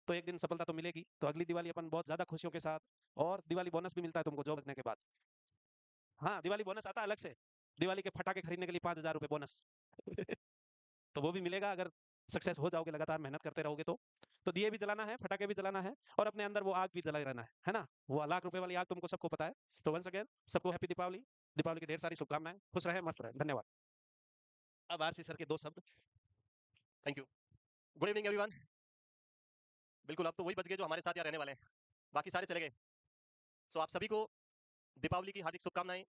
तो एक दिन सफलता तो मिलेगी। तो अगली दिवाली अपन बहुत ज्यादा खुशियों के साथ, और दिवाली बोनस भी मिलता है तुमको जॉब लगने के बाद। हाँ, दिवाली बोनस आता है अलग से, दिवाली के फटाके खरीदने के लिए 5,000 रुपये बोनस तो वो भी मिलेगा अगर सक्सेस हो जाओगे, लगातार मेहनत करते रहोगे तो। तो दिए भी जलाना है, फटाके भी जलाना है, और अपने अंदर वो आग भी जलाए रहना है ना। वो लाख रुपए वाली आग तुमको सबको पता है। तो वंस अगेन सबको हैप्पी दीपावली, दीपावली की ढेर सारी शुभकामनाएं, खुश रहे, मस्त रहे, धन्यवाद। अब आरसी सर के 2 शब्द। Thank you. Good evening everyone. बिल्कुल, अब तो वही बच गए जो हमारे साथ यहाँ रहने वाले हैं, बाकी सारे चले गए। सो आप सभी को दीपावली की हार्दिक शुभकामनाएं।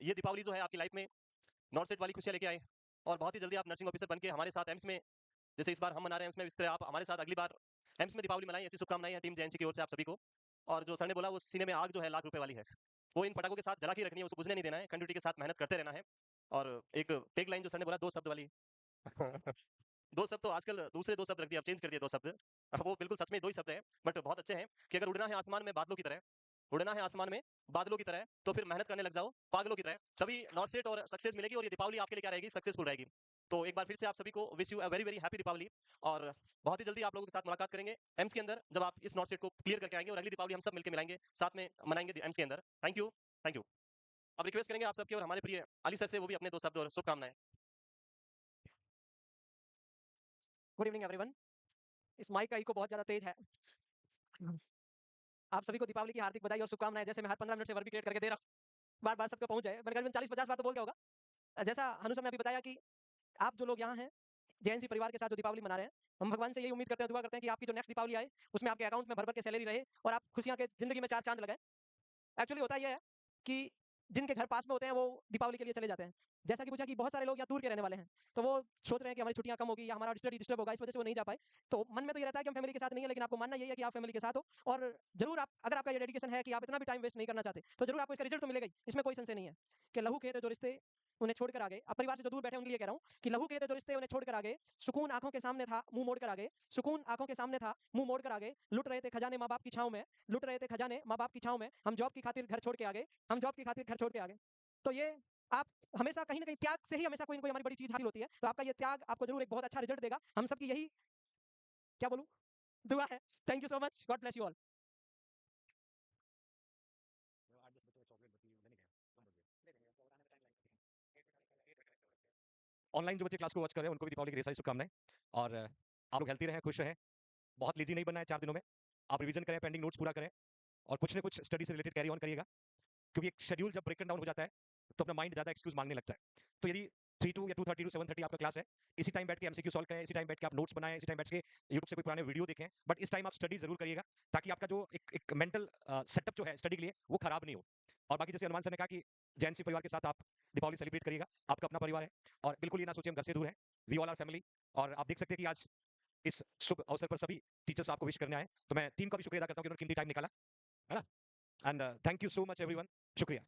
ये दीपावली जो है आपकी लाइफ में नॉर्थ सेट वाली खुशियां लेके आए, और बहुत ही जल्दी आप नर्सिंग ऑफिसर बन के हमारे साथ एम्स में, जैसे इस बार हम मना रहे हैं एम्स में, इस तरह आप हमारे साथ अगली बार एम्स में दीपावली मनाएं। ऐसी शुभकामनाएं हैं टीम जेएनसी की ओर से आप सभी को। और जो सर ने बोला, वो सीने में आग जो है लाख रुपए वाली है, वो इन पटाखों के साथ जला के रखनी है, उसको बुझने नहीं देना है, कंटिन्यूटी के साथ मेहनत करते रहना है। और एक टेक लाइन जो सर ने बोला 2 शब्द वाली 2 शब्द तो आजकल दूसरे 2 शब्द रख दिए, अब चेंज कर दिए 2 शब्द। वो बिल्कुल सच में 2 ही शब्द हैं, बट बहुत अच्छे हैं कि अगर उड़ना है आसमान में बादलों की तरह, उड़ना है आसमान में बादलों की तरह, तो फिर मेहनत करने लग जाओ पागलों की तरह, तभी नॉर्थ सेट और सक्सेस मिलेगी, और ये दीपावली आपके लिए क्या रहेगी, सक्सेसफुल रहेगी। तो एक बार फिर से आप सभी को wish you a very very happy Deepawali, और बहुत ही जल्दी आप लोगों के साथ मुलाकात करेंगे एम्स के अंदर, जब आप इस नॉर्थ सेट को क्लियर करके आएंगे, और अगली दीपावली हम सब मिलकर मिलाएंगे, साथ में मनाएंगे एम्स के अंदर। Thank you, thank you. अब रिक्वेस्ट करेंगे आप सबके और हमारे प्रिय अली सर से, वो भी अपने 2 शब्द और शुभकामनाएं। Good evening everyone. इस माइक का इको बहुत ज्यादा तेज है। आप सभी को दीपावली की हार्दिक बधाई और शुभकामनाएं। जैसे मैं हर 15 मिनट से वर्बी क्रिएट करके दे रहा हूँ, बार बार सबको पहुंच जाए, मैंने करीबन 40-50 बार तो बोल गया होगा। जैसा हनु सर ने अभी बताया कि आप जो लोग यहाँ हैं जेएनसी परिवार के साथ जो दीपावली मना रहे हैं, हम भगवान से यही उम्मीद करते हैं, दुआ करते हैं कि आपकी जो नेक्स्ट दीपावली आए उसमें आपके अकाउंट में भर भर के सैलरी रहे, और आप खुशियां के जिंदगी में 4 चांद लगाएं। एक्चुअली होता यह है कि जिनके घर पास में होते हैं वो दीपावली के लिए चले जाते हैं। जैसा कि पूछा कि बहुत सारे लोग यहाँ दूर के रहने वाले हैं, तो वो सोच रहे हैं कि हमारी छुट्टियां कम होगी या हमारा स्टडी डिस्टर्ब होगा, इस वजह से वो नहीं जा पाए। तो मन में तो ये रहता है कि हम फैमिली के साथ नहीं है, लेकिन आपको मानना यही है कि आप फैमिली के साथ हो, और जरूर आप, अगर आपका ये डेडिकेशन है कि आप इतना भी टाइम वेस्ट नहीं करना चाहते, तो जरूर आपको इसका रिजल्ट तो मिलेगा ही, इसमें कोई संशय नहीं है। कि लहू खेत जो रिश्ते उन्हें छोड़कर आ गए, अब परिवार से जो दूर बैठे उनके लिए कह रहा हूँ कि लहू खेत जो रिश्ते उन्हें छोड़कर आ गए, सुकून आंखों के सामने था मुंह मोड़ कर आ गए, सुकून आंखों के सामने था मुंह मोड़ कर आ गए, लुट रहे थे खजाने माँ बाप की छांव में, लुट रहे थे खजाने माँ बाप की छांव में, हम जॉब की खातिर घर छोड़ के आ गए, हम जॉब की खातिर घर छोड़ के आ गए। तो ये आप हमेशा कहीं ना कहीं त्याग से ही हमेशा कोई ना कोई हमारी बड़ी चीज हासिल होती है, तो आपका ये त्याग आपको जरूर एक बहुत अच्छा रिजल्ट देगा। हम सबकी यही, क्या बोलूं, दुआ है। Thank you so much, God bless you all. Online जो बच्चे क्लास को वॉच कर रहे हैं उनको भी दीपावली की ढेर सारी शुभकामनाएं, और आप लोग हेल्थी रहें, खुश रहें, बहुत लेजी नहीं बनना है 4 दिनों में, आप रिवीजन करें, पेंडिंग नोट्स पूरा करें, और कुछ ना कुछ स्टडी से रिलेटेड कैरी ऑन करिएगा, क्योंकि एक शेड्यूल जब ब्रेकन डाउन हो जाता है तो अपना माइंड ज़्यादा एक्सक्यूज मांगने लगता है। तो यदि 3 to या 2:30 to 7:30 आपका क्लास है, इसी टाइम बैठ के एमसीक्यू सॉल्व करें, इसी टाइम बैठ के आप नोट्स बनाएं, इसी टाइम बैठ के यूट्यूब से कोई पुराने वीडियो देखें, बट इस टाइम आप स्टडी जरूर करिएगा, ताकि आपका जो एक मेंटल सेटअप जो है स्टडी के लिए वो खराब नहीं हो। और बाकी जैसे हनुमान सर ने कहा कि जैन सिंह परिवार के साथ आप दीपावली सेलिब्रेट करिएगा, आपका अपना परिवार है, और बिल्कुल ये ना सोचिए हम घर से दूर हैं, वी ऑल आर फैमिली। और आप देख सकते हैं कि आज इस शुभ अवसर पर सभी टीचर्स आपको विश करने आए, तो मैं टीम का भी शुक्रिया अदा करता हूँ कि उन्होंने कीमती टाइम निकाला, है ना। And thank you so much everyone, शुक्रिया।